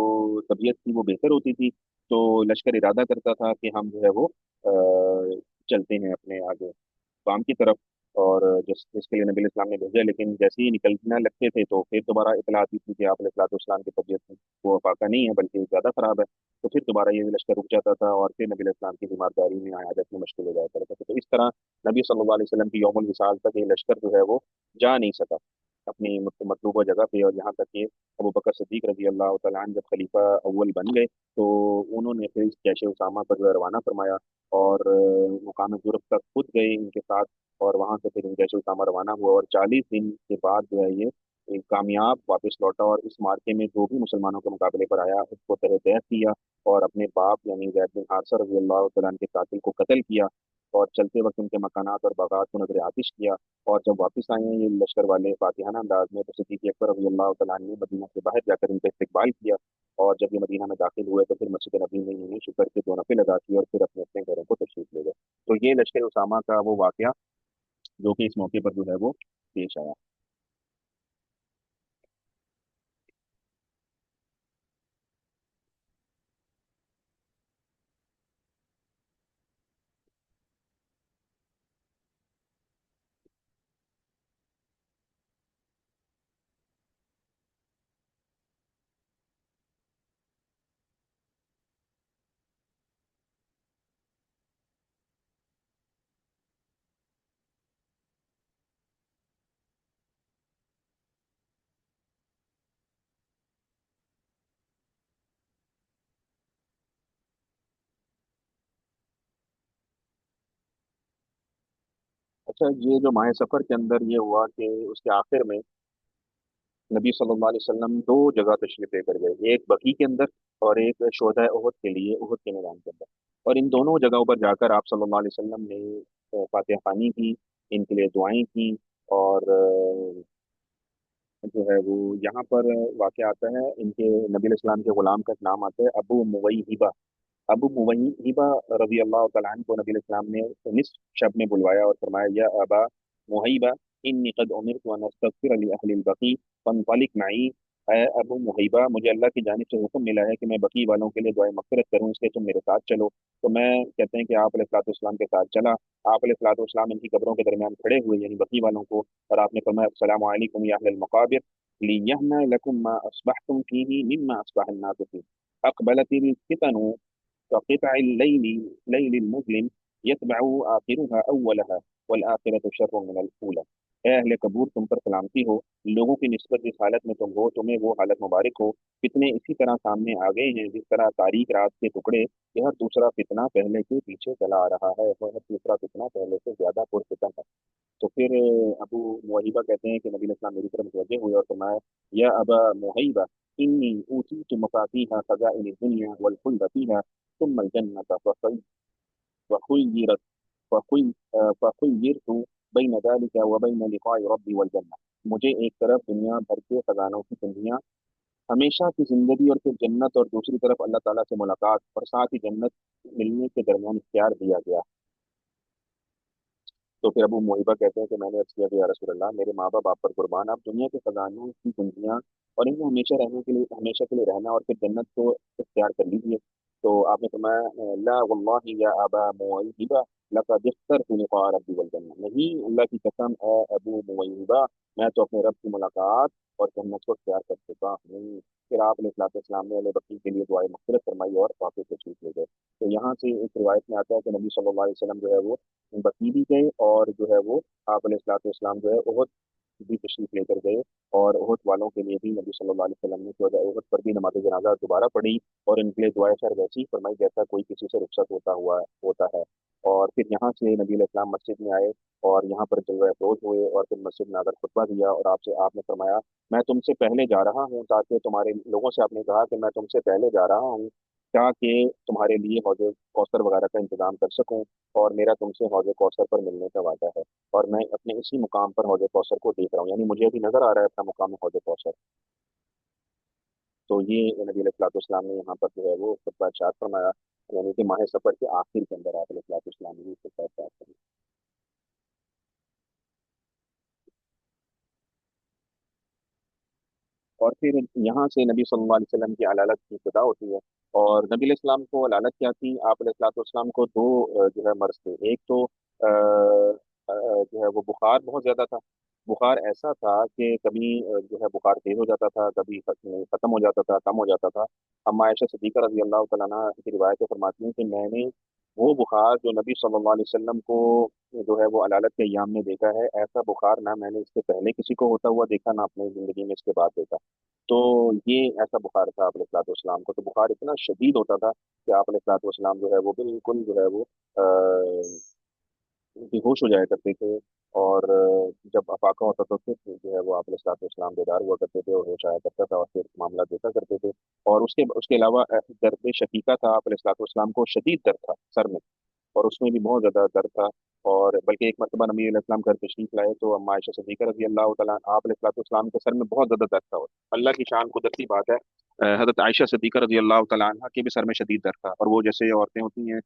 Speaker 1: तबीयत थी वो बेहतर होती थी, तो लश्कर इरादा करता था कि हम जो है वो चलते हैं अपने आगे काम की तरफ, और जिसके लिए नबी इस्लाम ने भेजा। लेकिन जैसे ही निकलने लगते थे तो फिर दोबारा इतला आती थी कि आप अलैहिस्सलाम की तबीयत वो फाका नहीं है बल्कि ज़्यादा खराब है। तो फिर दोबारा ये लश्कर रुक जाता था और फिर नबी इस्लाम की बीमारदारी में आयादत में मुश्किल हो जाया करता था। तो इस तरह नबी सल्लल्लाहु अलैहि वसल्लम की यौमुल विसाल तक ये लश्कर जो है वो जा नहीं सका अपनी मतलूबा जगह पे। और यहाँ तक कि अबू बकर सिद्दीक रजी अल्लाह तआला अन्हु जब खलीफा अव्वल बन गए, तो उन्होंने फिर इस जैश उसामा पर जो है रवाना फरमाया, और मुकाम जुर्फ तक खुद गए इनके साथ, और वहां से फिर जैश उसामा रवाना हुआ, और 40 दिन के बाद जो है ये एक कामयाब वापस लौटा, और इस मार्के में जो भी मुसलमानों के मुकाबले पर आया उसको तहत तहत किया, और अपने बाप यानी जैद बिन हारिसा रजी अल्लाह तआला अन्हु के कातिल को कत्ल किया, और चलते वक्त उनके मकानात और बागात को नजर आतिश किया। और जब वापस आए हैं ये लश्कर वाले फातिहाना अंदाज में, तो सिद्दीक अकबर रजी अल्लाह तआला अन्हु ने मदीना से बाहर जाकर इनका इस्तकबाल किया, और जब ये मदीना में दाखिल हुए तो फिर मस्जिद नबी में इन्होंने शुक्र के दो नफिल अदा किए और फिर अपने अपने घरों को तशरीफ ले गए। तो ये लश्कर उसामा का वो वाकया जो कि इस मौके पर जो है वो पेश आया। अच्छा, ये जो माह सफर के अंदर ये हुआ कि उसके आखिर में नबी सल्लल्लाहु अलैहि वसल्लम दो जगह तशरीफ लेकर गए, एक बकी के अंदर और एक शोहदा उहद के लिए, उहद के मैदान के अंदर। और इन दोनों जगहों पर जाकर आप सल्लल्लाहु अलैहि वसल्लम ने फातिहा खानी की, इनके लिए दुआएं की, और जो है वो यहाँ पर वाक़या आता है इनके नबी इस्लाम के गुलाम का नाम आता है अबू मुवैहिबा। अबू मुवैहिबा रज़ी अल्लाह तआला अन्हु को नबी इस्लाम ने निस्फ शब में बुलवाया और फरमाया, या अबा मुहैबा, इन्नी कद उमिरतु अन अस्तगफिर लि अहलिल बकी फंतलिक मई। है अबू मुहैबा, मुझे अल्लाह की जानिब से हुक्म मिला है कि मैं बकी वालों के लिए दुआए मगफिरत करूं, इसलिए तुम मेरे साथ चलो। तो मैं कहते हैं कि आप अलैहिस्सलाम के साथ चला। आप अलैहिस्सलाम इनकी कब्रों के दरमियान खड़े हुए, यानी बकी वालों को, और आपने फरमाया, अस्सलामु अलैकुम या अहलल मकाबिर लियहना लकुम मा अस्बहतुम फीही मिम्मा अस्बह अन्नास फीह अक़बलतिल फितनु कक़ितअ लैलिल मुज़लिम यत्बअु आखिरुहा अव्वलहा वल आखिरतु शर्रुम मिनल ऊला। ए अहले कबूर, तुम पर सलामती हो। लोगों की निस्बत जिस हालत में तुम हो, तुम्हें वो हालत मुबारक हो। फितने इसी तरह सामने आ गए हैं जिस तरह तारीक रात के टुकड़े। यह दूसरा फितना पहले के पीछे चला आ रहा है, वह दूसरा फितना पहले से ज्यादा पुरफितन है। तो फिर अबू मुहैबा कहते हैं कि नबी इस्लाम मेरी तरफ मुतवज्जे हुए और फरमाया, या अबा मुहैबा, इन्नी ऊतीतु मफातीह खज़ाइन दुनिया वल खुल्द फीहा सुम्मा अल जन्नत फखुय्यिरत फखुय्यिरतु बैन ज़ालिका व बैन लिक़ाइ रब्बी वल जन्नह। मुझे एक तरफ दुनिया भर के खजानों की कुंजियां, हमेशा की जिंदगी और फिर जन्नत, और दूसरी तरफ अल्लाह ताला से मुलाकात और साथ ही जन्नत मिलने के दरमियान इख्तियार दिया गया। तो फिर अबू मुहिबा कहते हैं कि मैंने अर्ज किया कि या रसूल अल्लाह, मेरे माँ बाप आप पर कुर्बान, आप दुनिया के खजानों की कुंजियाँ और इनमें हमेशा रहने के लिए, हमेशा के लिए रहना और फिर जन्नत को इख्तियार कर लीजिए। तो आपने फरमाया ला वल्लाहि या अबा मुहिबा लक़द इख्तरतु लिक़ा रब्बी वल जन्नह, नहीं अल्लाह की कसम है अबू मुहिबा, मैं तो अपने रब की मुलाकात और जन्नत को इख्तियार कर चुका हूँ। फिर आप अलैहिस्सलाम ने अली बकरी के लिए दुआए मग़फ़िरत फरमाई और वापस तशरीफ ले गए। तो यहाँ से एक रिवायत में आता है कि नबी सल्लल्लाहु अलैहि वसल्लम जो है वो बकी भी गए, और जो है वो आप अलैहिस्सलाम जो है उहद भी तशरीफ लेकर गए, और उहद वालों के लिए भी नबी सल्लल्लाहु अलैहि वसल्लम ने जो उहद पर भी नमाज जनाजा दोबारा पढ़ी, और इनके लिए दुआ खैर वैसी ही फरमाई जैसा कोई किसी से रुखसत होता है। और फिर यहाँ से नबी अलैहिस्सलाम मस्जिद में आए, और यहाँ पर जलवा अफरोज हुए, और फिर मस्जिद में आकर खुतबा दिया, और आपसे आपने फरमाया मैं तुमसे पहले जा रहा हूँ, ताकि तुम्हारे लोगों से आपने कहा कि मैं तुमसे पहले जा रहा हूँ ताकि तुम्हारे लिए हौज कौसर वगैरह का इंतजाम कर सकूं, और मेरा तुमसे हौज कौसर पर मिलने का वादा है, और मैं अपने इसी मुकाम पर हौज कौसर को देख रहा हूँ, यानी मुझे अभी नजर आ रहा है अपना मुकाम हौज कौसर। तो ये नबी अलैहिस्सलाम ने यहाँ पर जो है वो खुतबा इरशाद फरमाया, यानी कि माह सफर के आखिर के अंदर आप अलैहिस्सलाम ने ये खुतबा इरशाद फरमाया। और फिर यहाँ से नबी सल्लल्लाहु अलैहि वसल्लम की अलालत की इब्तिदा होती है। और नबी अलैहिस्सलाम को अलालत क्या थी, आप अलैहिस्सलाम को दो जो है मर्ज थे। एक तो जो है वो बुखार बहुत ज्यादा था। बुखार ऐसा था कि कभी जो है बुखार तेज हो जाता था, कभी खत्म हो जाता था, कम हो जाता था। अम्मा आयशा सिद्दीक़ा रजी अल्लाह तआला अन्हा की रिवायत फरमाती हैं कि मैंने वो बुखार जो नबी सल्लल्लाहु अलैहि वसल्लम को जो है वो अलालत के अय्याम में देखा है, ऐसा बुखार ना मैंने इससे पहले किसी को होता हुआ देखा, ना अपनी जिंदगी में इसके बाद देखा। तो ये ऐसा बुखार था आप अलैहिस्सलाम को। तो बुखार इतना शदीद होता था कि आप अलैहिस्सलाम जो है वो बिल्कुल जो है वो बेहोश हो जाया करते थे। और जब अफाका होता था तो फिर जो है वो आप अलैहिस्सलाम बेदार हुआ करते थे और होश आया करता था, और फिर मामला देखा करते थे। और उसके उसके अलावा दर्द शकीका था, आप अलैहिस्सलाम को शदीद दर्द था सर में, और उसमें भी बहुत ज्यादा दर्द था। और बल्कि एक मरतबा नबी अलैहिस्सलाम घर तशरीफ लाए तो अम्मा आयशा सिद्दीक़ा रज़ी अल्लाह तआला आप अलैहिस्सलाम के सर में बहुत ज्यादा दर्द था। अल्लाह की शान कुदरती बात है, हजरत आयशा सिद्दीक़ा रज़ी अल्लाह तआला अन्हा के भी सर में शदीद दर्द था, और वो जैसे औरतें होती हैं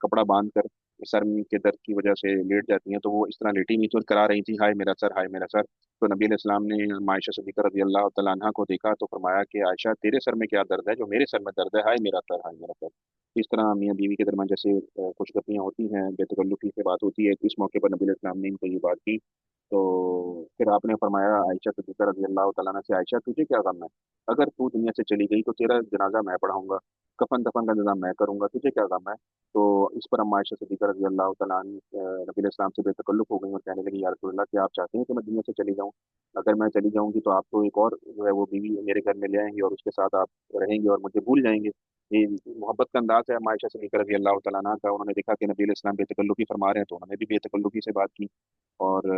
Speaker 1: कपड़ा बांध कर सर में के दर्द की वजह से लेट जाती हैं, तो वो इस तरह लेटी नहीं तो करा रही थी हाय मेरा सर, हाय मेरा सर। तो नबी अलैहिस्सलाम ने अम्मा आयशा सिद्दीक़ा रज़ी अल्लाह तआला अन्हा को देखा तो फरमाया कि आयशा तेरे सर में क्या दर्द है जो मेरे सर में दर्द है, हाय मेरा सर, हाय मेरा सर। इस तरह मियाँ बीवी के दरमियान जैसे कुछ गपियाँ होती हैं, बेतकल्लुफ़ी से बात होती है, इस मौके पर नबी इस्लाम ने इनको ये बात की। तो फिर आपने फरमाया आयशा सिद्दीक़ा रज़ी अल्लाह तआला अन्हा से, आयशा तुझे क्या गम है, अगर तू दुनिया से चली गई तो तेरा जनाजा मैं पढ़ाऊंगा, कफन दफन का इंतजाम मैं करूंगा, तुझे क्या गम है। तो इस पर अम्मा आयशा सिद्दीक़ा रज़ी अल्लाह तआला नबी इस्लाम से बेतकल्लुफ़ हो गई और कहने लगी या रसूल अल्लाह, क्या आप चाहते हैं कि मैं दुनिया से चली जाऊँ? अगर मैं चली जाऊंगी तो आप तो एक और जो है वो बीवी मेरे घर में ले आएंगे और उसके साथ आप रहेंगे और मुझे भूल जाएंगे। ये मोहब्बत का अंदाज है अम्मा आयशा सिद्दीक़ा रज़ी अल्लाह तआला अन्हा का। उन्होंने देखा कि नबी इस्लाम बेतकल्लुफ़ी फरमा रहे हैं, तो उन्होंने भी बेतकल्लुफ़ी से बात की। और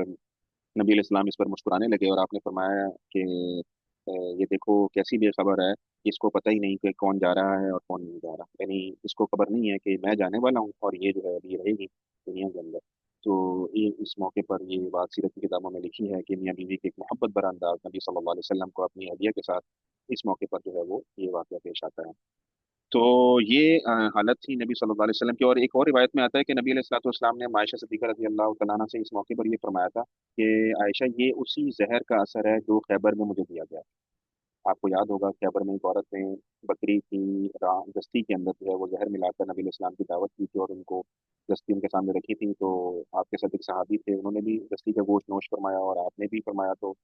Speaker 1: नबी इस्लाम इस पर मुस्कुराने लगे, और आपने फरमाया कि ये देखो कैसी बेखबर है, इसको पता ही नहीं कि कौन जा रहा है और कौन नहीं जा रहा, यानी इसको खबर नहीं है कि मैं जाने वाला हूँ और ये जो है अभी रहेगी दुनिया के अंदर। तो ये इस मौके पर ये बात सीरत की किताबों में लिखी है कि मियाँ बीवी के एक मोहब्बत भरा अंदाज नबी सल्लल्लाहु अलैहि वसल्लम को अपनी अहलिया के साथ इस मौके पर जो है वो ये वाक़या पेश आता है। तो ये हालत थी नबी सल्लल्लाहु अलैहि वसल्लम की। और एक और रिवायत में आता है कि नबी अलैहिस्सलाम ने आयशा सिद्दीक़ा रज़ी अल्लाह तआला अन्हा से इस मौके पर ये फरमाया था कि आयशा ये उसी जहर का असर है जो खैबर में मुझे दिया गया। आपको याद होगा खैबर में एक औरत ने बकरी की गश्ती के अंदर जो है वो जहर मिलाकर नबी इस्लाम की दावत की थी और उनको गश्ती उनके सामने रखी थी। तो आपके साथ एक सहाबी थे, उन्होंने भी गश्ती का गोश्त नोश फरमाया और आपने भी फरमाया। तो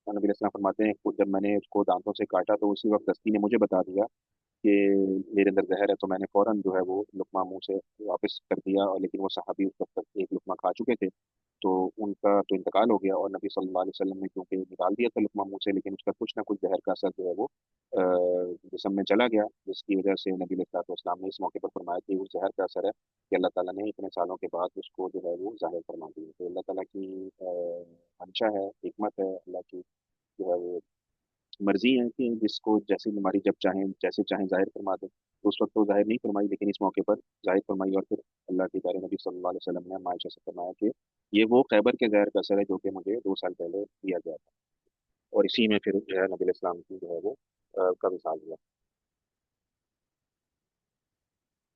Speaker 1: नबी इस्लाम फरमाते हैं "खुद जब मैंने उसको दांतों से काटा तो उसी वक्त गश्ती ने मुझे बता दिया कि मेरे अंदर जहर है, तो मैंने फौरन जो है वो लुकमा मुंह से वापस कर दिया। और लेकिन वो सहाबी उस वक्त तक एक लुकमा खा चुके थे, तो उनका तो इंतकाल हो गया। और नबी सल्लल्लाहु अलैहि वसल्लम ने क्योंकि निकाल दिया था लुकमा मुंह से, लेकिन उसका कुछ ना कुछ जहर का असर जो है वो जिस्म में चला गया, जिसकी वजह से नबी इस्लाम ने इस मौके पर फरमाया कि उस जहर का असर है कि अल्लाह ताला ने इतने सालों के बाद उसको जो है वो जाहिर फरमा दिया। तो अल्लाह ताला की मंशा है, हिकमत है, अल्लाह की जो है वो मर्जी है कि जिसको जैसी बीमारी जब चाहें जैसे चाहें जाहिर फरमा दें। तो उस वक्त तो जाहिर नहीं फरमाई, लेकिन इस मौके पर जाहिर फरमाई। और फिर अल्लाह के प्यारे नबी सल्लल्लाहु अलैहि वसल्लम ने मायशा से फरमाया कि ये वो खैबर के जहर का असर है जो कि मुझे 2 साल पहले दिया गया था। और इसी में फिर जो है नबी इस्लाम की जो है वो का विसाल हुआ।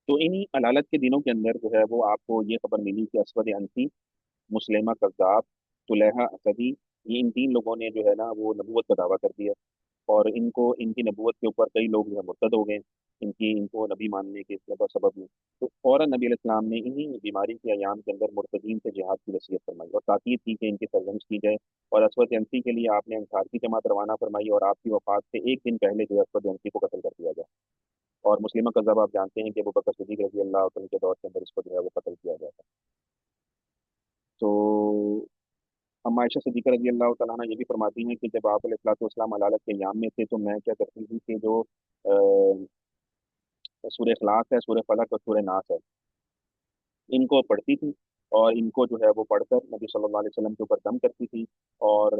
Speaker 1: तो इन्हीं अलालत के दिनों के अंदर जो है वो आपको ये खबर मिली कि असवद अंसी, मुसलमा कज़्ज़ाब, तुलैहा असदी, ये इन तीन लोगों ने जो है ना वो नबूवत का दावा कर दिया। और इनको इनकी नबूवत के ऊपर कई लोग जो है मुर्तद हो गए, इनकी इनको नबी मानने के सबब में। तो फौरन नबी अलैहिस्सलाम ने इन्हीं बीमारी के अयाम के अंदर मुर्तदीन से जिहाद की वसीयत फरमाई और ताकीद की कि इनकी सरगंश की जाए। और असवद अंसी के लिए आपने अंसार की जमात रवाना फरमाई और आपकी वफात से एक दिन पहले जो है असवद अंसी को कत्ल कर दिया गया। और मुस्लिमा कज़्ज़ाब आप जानते हैं कि अबू बकर सिद्दीक रजी अल्लाह तआला के दौर के अंदर इसको जो है वो कत्ल किया गया था। तो हम आयशा सिद्दीक़ा रजी अल्लाह तआला अन्हा ये भी फरमाती हैं कि जब आप अलैहिस्सलाम अलालत के याम में थे तो मैं क्या करती थी कि जो सूरह इखलास है, सूरह फलक और सूरह नास है, इनको पढ़ती थी और इनको जो है वो पढ़कर नबी सल्लल्लाहु अलैहि वसल्लम के ऊपर दम करती थी। और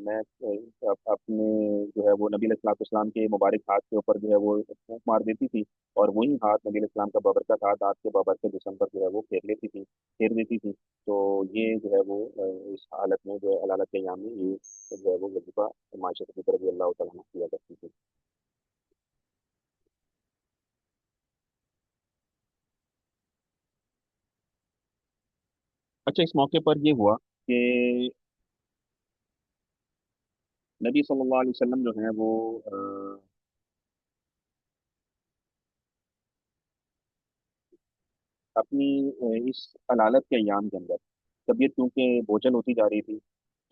Speaker 1: मैं अपने जो है वो नबी अलैहिस्सलाम के मुबारक हाथ के ऊपर जो है वो फूंक मार देती थी और वही हाथ नबी अलैहिस्सलाम का बाबरकत हाथ आपके बाबरकत जिस्म पर जो है वो फेर देती थी। तो ये जो है वो इस हालत में जो है अलालत के याम में ये जो है वो वजीफा माशा रजी अल्लाह तआला अन्हा किया करती थी। अच्छा, इस मौके पर ये हुआ कि नबी सल्लल्लाहु अलैहि वसल्लम जो है वो अपनी इस अलालत के अयाम के अंदर तबीयत क्योंकि बोझल होती जा रही थी,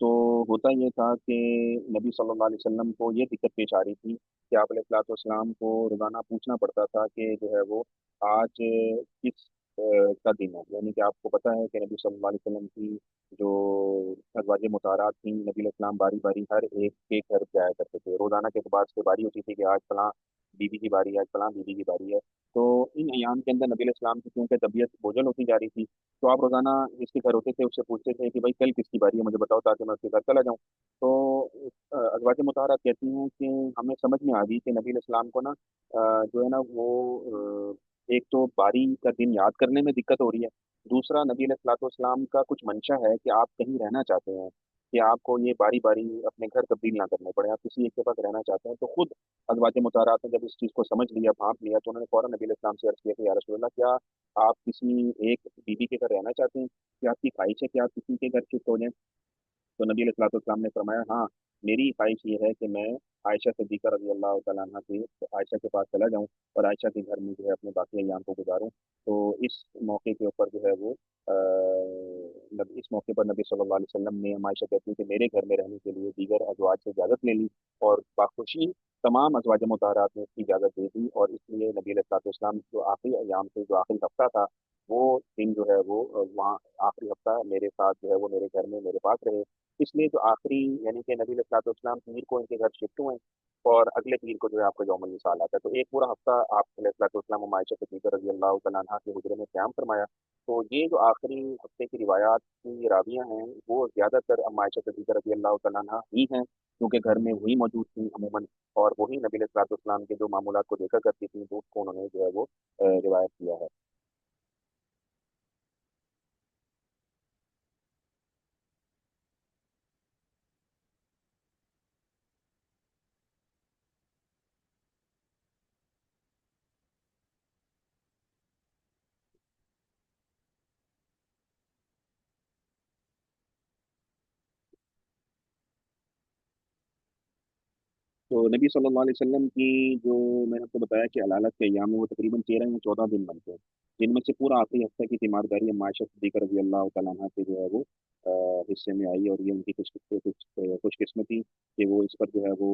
Speaker 1: तो होता ये था कि नबी सल्लल्लाहु अलैहि वसल्लम को ये दिक्कत पेश आ रही थी कि आप अलैहिस्सलाम को रोज़ाना पूछना पड़ता था कि जो है वो आज किस का दिन है। यानी कि आपको पता है कि नबी सल्लल्लाहु अलैहि वसल्लम की जो अज़वाज मुताहरात थी, नबी अलैहिस्सलाम बारी बारी हर एक के घर जाया करते थे। रोज़ाना के एतबार से बारी होती थी कि आज फलां बीबी की बारी है, आज फलां बीबी की बारी है। तो इन अयाम के अंदर नबी अलैहिस्सलाम की क्योंकि तबीयत बोझल होती जा रही थी, तो आप रोज़ाना जिसके घर होते थे उससे पूछते थे कि भाई कल किसकी बारी है, मुझे बताओ ताकि मैं उसके घर चला जाऊँ। तो अज़वाज मुताहरात कहती हैं कि हमें समझ में आ गई कि नबी अलैहिस्सलाम को ना जो है ना वो एक तो बारी का दिन याद करने में दिक्कत हो रही है, दूसरा नबी अलैहिस्सलाम का कुछ मंशा है कि आप कहीं रहना चाहते हैं, कि आपको ये बारी बारी अपने घर तब्दील ना करने पड़े, आप किसी एक के पास रहना चाहते हैं। तो खुद अज़वाज मुताहरात ने जब इस चीज़ को समझ लिया, भांप लिया, तो उन्होंने फौरन नबी अलैहिस्सलाम से अर्ज़ किया कि या रसूल अल्लाह, क्या आप किसी एक बीबी के घर रहना चाहते हैं? क्या आपकी ख्वाहिश है कि आप किसी के घर शिफ्ट हो जाएं? तो नबी अलैहिस्सलाम ने फरमाया, हाँ, मेरी ख्वाहिश ये है कि मैं आयशा सिद्दीक़ा रज़ी अल्लाह तआला अन्हा की आयशा के पास चला जाऊँ और आयशा के घर में जो है अपने बाकी अय्याम को गुज़ारूँ। तो इस मौके के ऊपर जो है वो इस मौके पर नबी सल्लल्लाहु अलैहि वसल्लम ने, हम आयशा कहती हैं कि मेरे घर में रहने के लिए दीगर अज़वाज से इजाज़त ले ली और बाख़ुशी तमाम अज़वाज मुताहरात ने उसकी इजाज़त दे दी। और इसलिए नबी अलैहिस्सलाम जो आखिरी अय्याम थे, जो आखिरी हफ़्ता था, वो दिन जो है वो वहाँ आखिरी हफ़्ता मेरे साथ जो है वो मेरे घर में मेरे पास रहे। इसलिए जो आखिरी यानी कि नबी अलैहिस्सलाम पीर को इनके घर शिफ्ट हुए और अगले पीर को जो है आपका यौमुल विसाल आता है। तो एक पूरा हफ्ता आप अलैहिस्सलाम और आयशा सिद्दीक़ा रज़ी अल्लाह तआला अन्हा के हुजरे में क़याम फरमाया। तो ये जो आखिरी हफ्ते की रिवायात की रावियाँ हैं, वो ज़्यादातर अम्मा आयशा सिद्दीक़ा रज़ी अल्लाह तआला अन्हा ही हैं, क्योंकि घर में वही मौजूद थी अमूमन और वही नबी अलैहिस्सलाम के जो मामूलात को देखा करती थी, तो उसको उन्होंने जो है वो रिवायत किया है। तो नबी सल्लल्लाहु अलैहि वसल्लम की जो मैंने आपको बताया कि अलालत के अय्याम में वो तकरीबन 13 या 14 दिन बनते हैं, जिनमें से पूरा आखिरी हफ्ते की तीमारदारी अम्मा आयशा सिद्दीक़ा रज़ी अल्लाह तआला अन्हा के जो है वो हिस्से में आई। और ये उनकी खुशकिस्मती कि वो इस पर जो है वो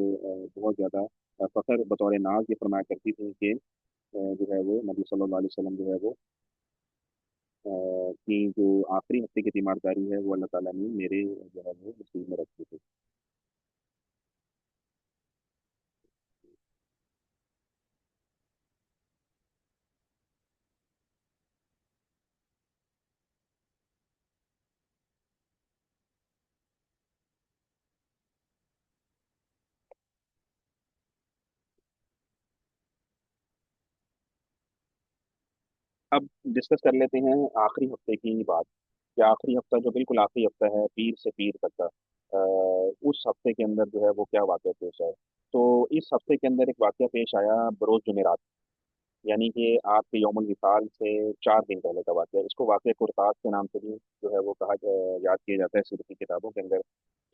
Speaker 1: बहुत ज़्यादा फ़ख्र बतौर नाज़ ये फरमाया करती थी कि जो है वो नबी सल्लल्लाहु अलैहि वसल्लम जो है वो की जो आखिरी हफ्ते की तीमारदारी है वो अल्लाह ताला ने मेरे जो है वो नसीब में रखी थी। अब डिस्कस कर लेते हैं आखिरी हफ्ते की बात, कि आखिरी हफ्ता जो बिल्कुल आखिरी हफ्ता है पीर से पीर तक का, उस हफ्ते के अंदर जो है वो क्या वाक़या पेश आया। तो इस हफ्ते के अंदर एक वाक़या पेश आया बरोज़ जुमेरात। यानी कि आपके यौमुल विसाल से 4 दिन पहले का वाक़या है। इसको वाक़या कुरतास के नाम से भी जो है वो याद किया जाता है सीरत की किताबों के अंदर।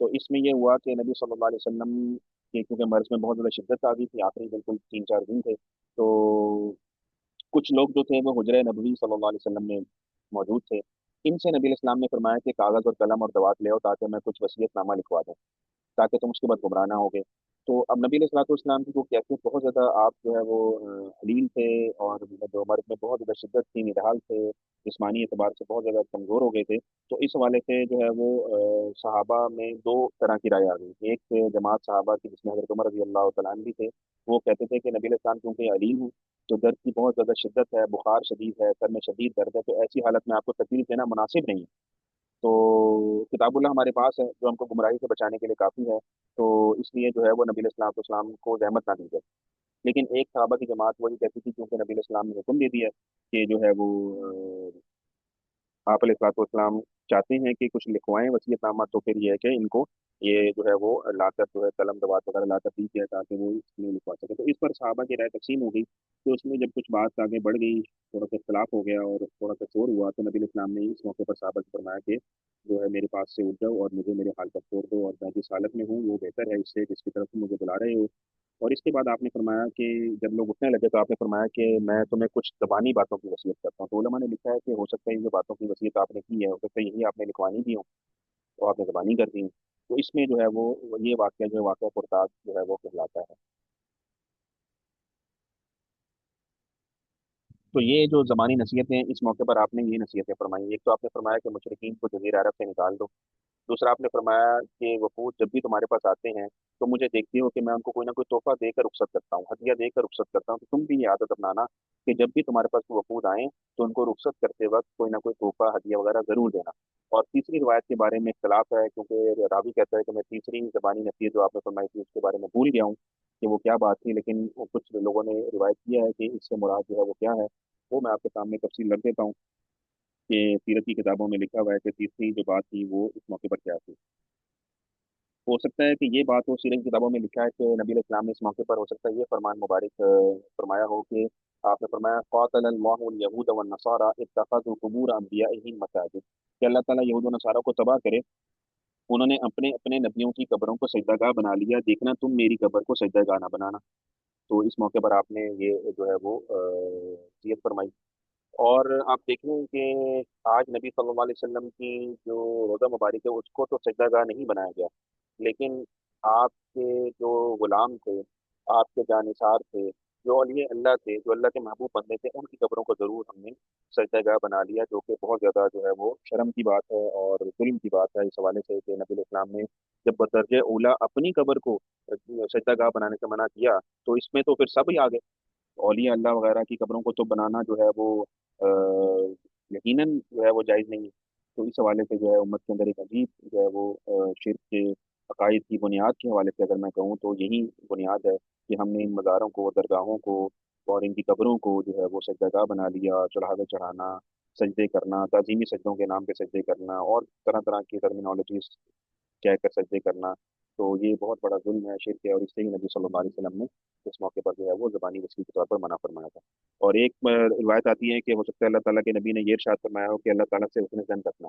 Speaker 1: तो इसमें ये हुआ कि नबी सल्लल्लाहु अलैहि वसल्लम के क्योंकि मर्ज़ में बहुत ज़्यादा शिद्दत आ गई थी, आखिरी बिल्कुल 3-4 दिन थे। तो कुछ लोग जो थे वो हुजरे नबवी सल्लल्लाहु अलैहि वसल्लम में मौजूद थे। इनसे नबी इस्लाम ने फरमाया कि कागज़ और कलम और दवात ले आओ ताकि मैं कुछ वसीयतनामा लिखवा दूँ, ताकि तुम उसके बाद गुमराह ना होगे। तो अब नबी अलैहिस्सलाम की वो कैफियत बहुत ज़्यादा, आप जो है वो हलीम थे, और जो मर्द में बहुत ज़्यादा शिद्दत थी, निढाल थे, जिस्मानी एतबार से बहुत ज़्यादा कमज़ोर हो गए थे। तो इस हवाले से जो है वो सहाबा में दो तरह की राय आ गई। एक जमात सहाबा की जिसमें हज़रत उमर रज़ी अल्लाह तआला अन्हु भी थे, वो कहते थे कि नबी अलैहिस्सलाम क्योंकि अलीम हैं, तो दर्द की बहुत ज़्यादा शिद्दत है, बुखार शदीद है, सर में शदीद दर्द है, तो ऐसी हालत में आपको तकलीफ देना मुनासिब नहीं है। तो किताबुल्लाह हमारे पास है जो हमको गुमराही से बचाने के लिए काफ़ी है। तो इसलिए जो है वो नबी अलैहिस्सलाम को रहमत ना दी जाए। लेकिन एक सहाबा की जमात वही कहती थी क्योंकि नबी अलैहिस्सलाम ने हुक्म दे दिया है कि जो है वो आप अलैहिस्सलाम चाहते हैं कि कुछ लिखवाएं वसीयतनामा, तो फिर ये है कि इनको ये जो है वो लाकर जो है कलम दवात वगैरह लाकर दी जाए ताकि वो इसमें लिखवा सके। तो इस पर सहाबा की राय तकसीम हो गई। तो उसमें जब कुछ बात आगे बढ़ गई, थोड़ा सा इख्तलाफ हो गया और थोड़ा सा शोर हुआ, तो नबी इस्लाम ने इस मौके पर सहाबा से फरमाया कि जो है मेरे पास से उठ जाओ और मुझे मेरे हाल पर छोड़ दो, और मैं जिस हालत में हूँ वो बेहतर है इससे जिसकी तरफ तुम मुझे बुला रहे हो। और इसके बाद आपने फरमाया कि जब लोग उठने लगे तो आपने फरमाया कि मैं तुम्हें कुछ ज़बानी बातों की वसीयत करता हूँ। तो उलमा ने लिखा है कि हो सकता है ये बातों की वसीयत आपने की है, हो सकता है यही आपने लिखवानी भी हो, तो आपने ज़बानी कर दी हो। तो इसमें जो है वो ये वाक्य जो है वाक़या कुरतास जो है वो कहलाता है। तो ये जो ज़बानी नसीहतें इस मौके पर आपने ये नसीहतें फरमाई, एक तो आपने फरमाया कि मुशरिकीन को जज़ीरा अरब से निकाल दो। दूसरा आपने फरमाया कि वफूद जब भी तुम्हारे पास आते हैं तो मुझे देखती हो कि मैं उनको कोई ना कोई तोहफा देकर रुखसत करता हूँ, हदिया देकर रुखसत करता हूँ। तो तुम भी ये आदत अपनाना कि जब भी तुम्हारे पास कोई वफूद आए तो उनको रुखसत करते वक्त कोई ना कोई तोहफा हदिया वगैरह जरूर देना। और तीसरी रिवायत के बारे में इख्तलाफ है क्योंकि रावी कहता है कि मैं तीसरी जबानी नसीहत जो आपने फरमाई थी उसके बारे में भूल गया हूँ कि वो क्या बात थी, लेकिन वो कुछ लोगों ने रिवायत किया है कि इससे मुराद जो है वो क्या है, वो मैं आपके सामने तफसील रख देता हूँ कि सीरत की किताबों में लिखा हुआ है कि तीसरी जो बात थी वो इस मौके पर क्या थी। हो सकता है कि ये बात हो, सीरत की किताबों में लिखा है कि नबी इस्लाम ने इस मौके पर हो सकता है ये फरमान मुबारक फरमाया हो कि आपने फरमाया क़ातलल्लाहुल यहूद वन नसारा इत्तखज़ू क़ुबूर अंबियाइहिम मसाजिद, कि अल्लाह ताला यहूद और नसारा को तबाह करे, उन्होंने अपने अपने नबियों की कब्रों को सजदागाह बना लिया, देखना तुम मेरी कब्र को सजदागाह ना बनाना। तो इस मौके पर आपने ये जो है वो नियत फरमाई। और आप देखें कि आज नबी सल्लल्लाहु अलैहि वसल्लम की जो रोज़ा मुबारक है उसको तो सजदागाह नहीं बनाया गया, लेकिन आपके जो गुलाम थे, आपके जानिसार थे, जो अलिए अल्लाह थे, जो अल्लाह के महबूब बंदे थे, उनकी कब्रों को ज़रूर हमने सजदागाह बना लिया, जो कि बहुत ज़्यादा जो है वो शर्म की बात है और जुल्म की बात है इस हवाले से कि नबी इस्लाम ने जब बदरजे औला अपनी कब्र को सजदागाह बनाने से मना किया, तो इसमें तो फिर सब ही आ गए। औलिया अल्लाह वगैरह की कब्रों को तो बनाना जो है वो अ, यकीनन जो है वो जायज़ नहीं है। तो इस हवाले से जो है उम्मत के अंदर एक अजीब जो है वो शिर्क के अकायद की बुनियाद के हवाले से अगर मैं कहूँ तो यही बुनियाद है कि हमने इन मज़ारों को, दरगाहों को और इनकी कब्रों को जो है वो सजदगाह बना लिया, चढ़ावे चढ़ाना, सजदे करना, ताज़ीमी सजदों के नाम पे सजदे करना और तरह तरह की टर्मिनोलॉजीज कहकर सजदे करना। तो ये बहुत बड़ा जुल्म है, शिर्क है, और इससे ही नबी सल्लल्लाहु अलैहि वसल्लम ने इस मौके पर जो है वो ज़बानी वसी के तौर पर मना फरमाया था। और एक रिवायत आती है कि हो सकता है अल्लाह ताला के नबी ने ये इरशाद फरमाया हो कि अल्लाह ताला से उसने जन रखना,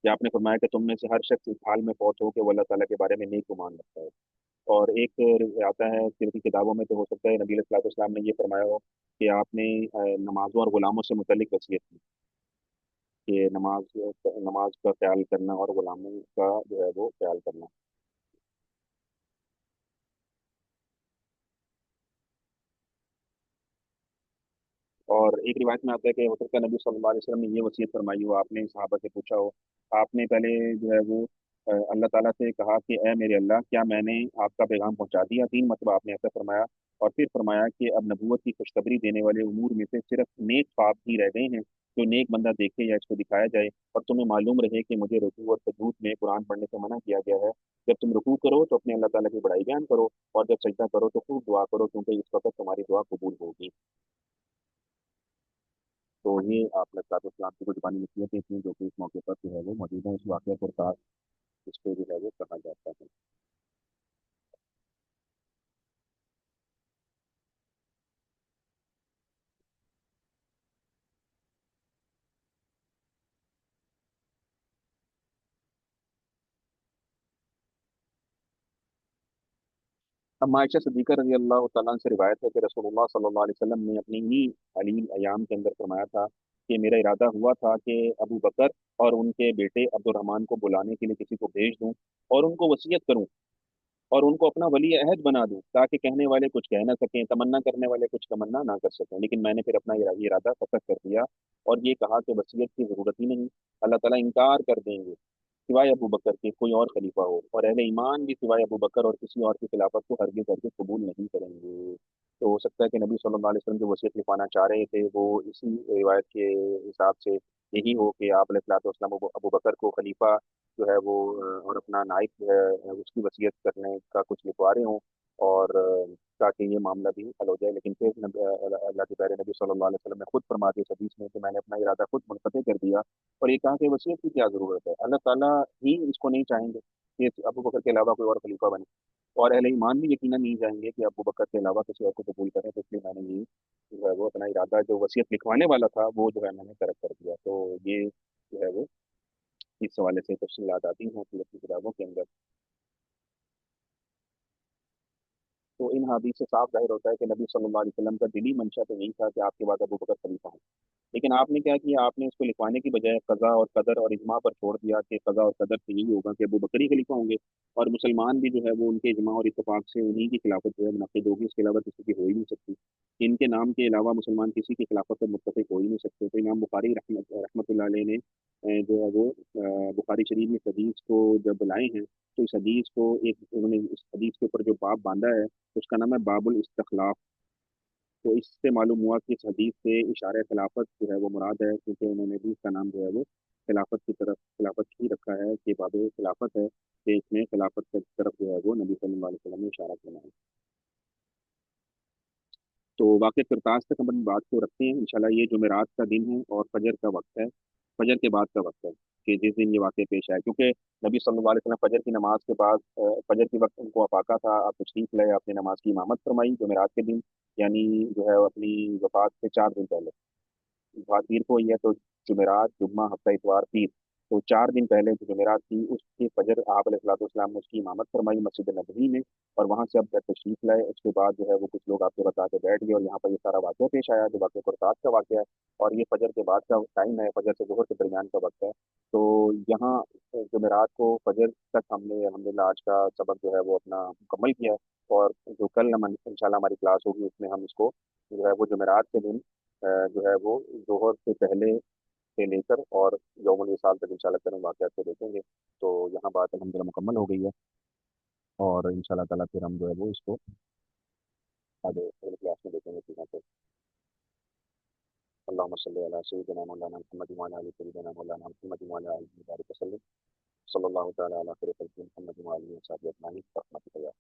Speaker 1: या आपने फरमाया कि तुम में से हर शख्स इस हाल में पहुंचो कि वो अल्लाह ताला के बारे में नेक गुमान रखता है। और एक आता है फिर की किताबों में, तो हो सकता है नबी सल्लल्लाहु अलैहि वसल्लम ने ये फरमाया हो कि आपने नमाजों और गुलामों से मुतल्लिक वसीयत की कि नमाज नमाज का ख्याल करना और गुलामों का जो है वो ख्याल करना। और एक रिवायत में आता है कि हो सकता है नबी सल्लल्लाहु अलैहि वसल्लम ने ये वसीयत फरमाई हो, आपने सहाबा से पूछा हो, आपने पहले जो है वो अल्लाह ताला से कहा कि ए मेरे अल्लाह, क्या मैंने आपका पैगाम पहुंचा दिया? 3 मरतबा आपने ऐसा फरमाया। और फिर फरमाया कि अब नबूवत की खुशखबरी देने वाले उमूर में से सिर्फ नेक ख्वाब ही रह गए हैं, जो नेक बंदा देखे या इसको दिखाया जाए। और तुम्हें मालूम रहे कि मुझे रुकू और सजूद में कुरान पढ़ने से मना किया गया है। जब तुम रुकू करो तो अपने अल्लाह ताला की बड़ाई बयान करो, और जब सजदा करो तो खूब दुआ करो, क्योंकि इस वक्त तुम्हारी दुआ कबूल होगी। तो ये आप इस्लाम की कुछ बानी नसीहतें थी जो कि इस मौके पर जो है वो मौजूद है, इस वाक़े को साथ इसको जो है वो कहा जाता है। अब आयशा सिद्दीक़ा रज़ी अल्लाह तआला अन्हा से रिवायत है कि रसूलुल्लाह सल्लल्लाहु अलैहि वसल्लम ने अपनी इन्हीं अलील अयाम के अंदर फरमाया था कि मेरा इरादा हुआ था कि अबू बकर और उनके बेटे अब्दुर्रहमान को बुलाने के लिए किसी को भेज दूं और उनको वसीयत करूं और उनको अपना वली अहद बना दूं, ताकि कहने वाले कुछ कह ना सकें, तमन्ना करने वाले कुछ तमन्ना ना कर सकें। लेकिन मैंने फिर अपना ये इरादा फतह कर दिया और ये कहा कि वसीयत की ज़रूरत ही नहीं, अल्लाह ताला इनकार कर देंगे सिवाय अबू बकर के कोई और खलीफा हो, और अहले ईमान भी सिवाय अबू बकर और किसी और की खिलाफत को हरगिज़ हरगिज़ कबूल नहीं करेंगे। तो हो सकता है कि नबी सल्लल्लाहु अलैहि वसल्लम जो वसीयत लिखवाना चाह रहे थे वो इसी रिवायत के हिसाब से यही हो कि आप अलैहिस्सलाम अबू अबू बकर को खलीफा जो है वो और अपना नाइब जो है उसकी वसीयत करने का कुछ लिखवा रहे हों, और ताकि ये मामला भी हल हो जाए। लेकिन फिर अल्लाह के प्यारे नबी सल्लल्लाहु अलैहि वसल्लम ने खुद फरमा दिया इस हदीस में कि मैंने अपना इरादा खुद मुनक़ते कर दिया, और ये कहा कि वसीयत की क्या ज़रूरत है, अल्लाह ताला ही इसको नहीं चाहेंगे कि अबू बकर के अलावा कोई और खलीफा बने, और अहले ईमान भी यकीनन नहीं चाहेंगे कि अबू बकर के अलावा किसी और को कबूल करें। तो इसलिए मैंने ये जो है वो अपना इरादा जो वसीयत लिखवाने वाला था वो जो है मैंने तरक कर दिया। तो ये जो है वो इस हवाले से तफसीलात आती हैं सीरत की किताबों के अंदर। तो इन हदीस से साफ ज़ाहिर होता है कि नबी सल्लल्लाहु अलैहि वसल्लम का दिली मंशा तो यही था कि आपके बाद अबू बकर खलीफा हों। लेकिन आपने क्या किया, आपने इसको लिखवाने की बजाय कज़ा और कदर और इजमा पर छोड़ दिया कि कज़ा और कदर से यही होगा कि अबू बकर ही खलीफा होंगे, और मुसलमान भी जो है वो उनके इजमा और इत्तेफाक से उन्हीं की खिलाफत जो है मुनक़िद होगी, इसके अलावा किसी की हो ही नहीं सकती। इनके नाम के अलावा मुसलमान किसी की खिलाफत पर मुत्तफिक हो ही नहीं सकते। तो इमाम बुखारी रहमतुल्लाह अलैह ने जो है वो बुखारी शरीफ में इस हदीस को जब लाए हैं, तो इस हदीस को एक उन्होंने इस हदीस के ऊपर जो बाब बांधा है उसका नाम है बाबुल इस्तिखलाफ। तो इससे मालूम हुआ कि इस हदीस से इशारे खिलाफत जो है वो मुराद है, क्योंकि उन्होंने भी इसका नाम जो है वो खिलाफत की तरफ खिलाफत ही रखा है कि बाब खिलाफत है, कि इसमें खिलाफत की तरफ जो है वो नबी सल्लल्लाहु अलैहि वसल्लम ने इशारा किया है। तो वाक़ई किरतास तक हम अपनी बात को रखते हैं इंशाल्लाह। ये जुमेरात का दिन है और फजर का वक्त है, फजर के बाद का वक्त है कि जिस दिन ये वाक़या पेश आया, क्योंकि नबी सल्लल्लाहु अलैहि वसल्लम फजर की नमाज के बाद फजर के वक्त उनको अफाका था, आप तशरीफ लाए, आपने नमाज की इमामत फरमाई जुमेरात के दिन, यानी जो है अपनी वफात से 4 दिन पहले। बात पीर को हुई है, तो जुमेरात जुम्मा हफ्ता इतवार पीर, तो 4 दिन पहले जो जुमेरात थी उसके फजर आप अलैहिस्सलाम ने उसकी इमामत फरमाई मस्जिद नबवी में, और वहां से अब जब तशरीफ लाए उसके बाद जो है वो कुछ लोग आपके बता के बैठ गए और यहाँ पर ये सारा वाक़या पेश आया जो वाक़या कुरताद का वाक़या है, और ये फजर के बाद का टाइम है, फजर से जोहर के दरमियान का वक्त है। तो यहाँ जुमेरात को फजर तक हमने अल्हम्दुलिल्लाह आज का सबक जो है वो अपना मुकम्मल किया है, और जो कल हम इंशाल्लाह हमारी क्लास होगी उसमें हम इसको जो है वो जुमेरात के दिन जो है वो जोहर से पहले से लेकर और यौमुल विसाल तक इंशाल्लाह फिर हम वाक़यात को देखेंगे। तो यहाँ बात अल्हम्दुलिल्लाह मुकम्मल हो गई है, और इंशाल्लाह ताला फिर हम जो है वो इसको आगे अगली क्लास में देखेंगे चीज़ों को। अल्लाहुम्मा सल्लि अला सय्यिदिना मौलाना मुहम्मद व अला आलि सय्यिदिना मौलाना मुहम्मद व अला आलिहि व बारिक वसल्लम। सल्लल्लाहु तआला अला खैरि खल्क़िही मुहम्मद व आलिहि व सहबिही अजमाइन।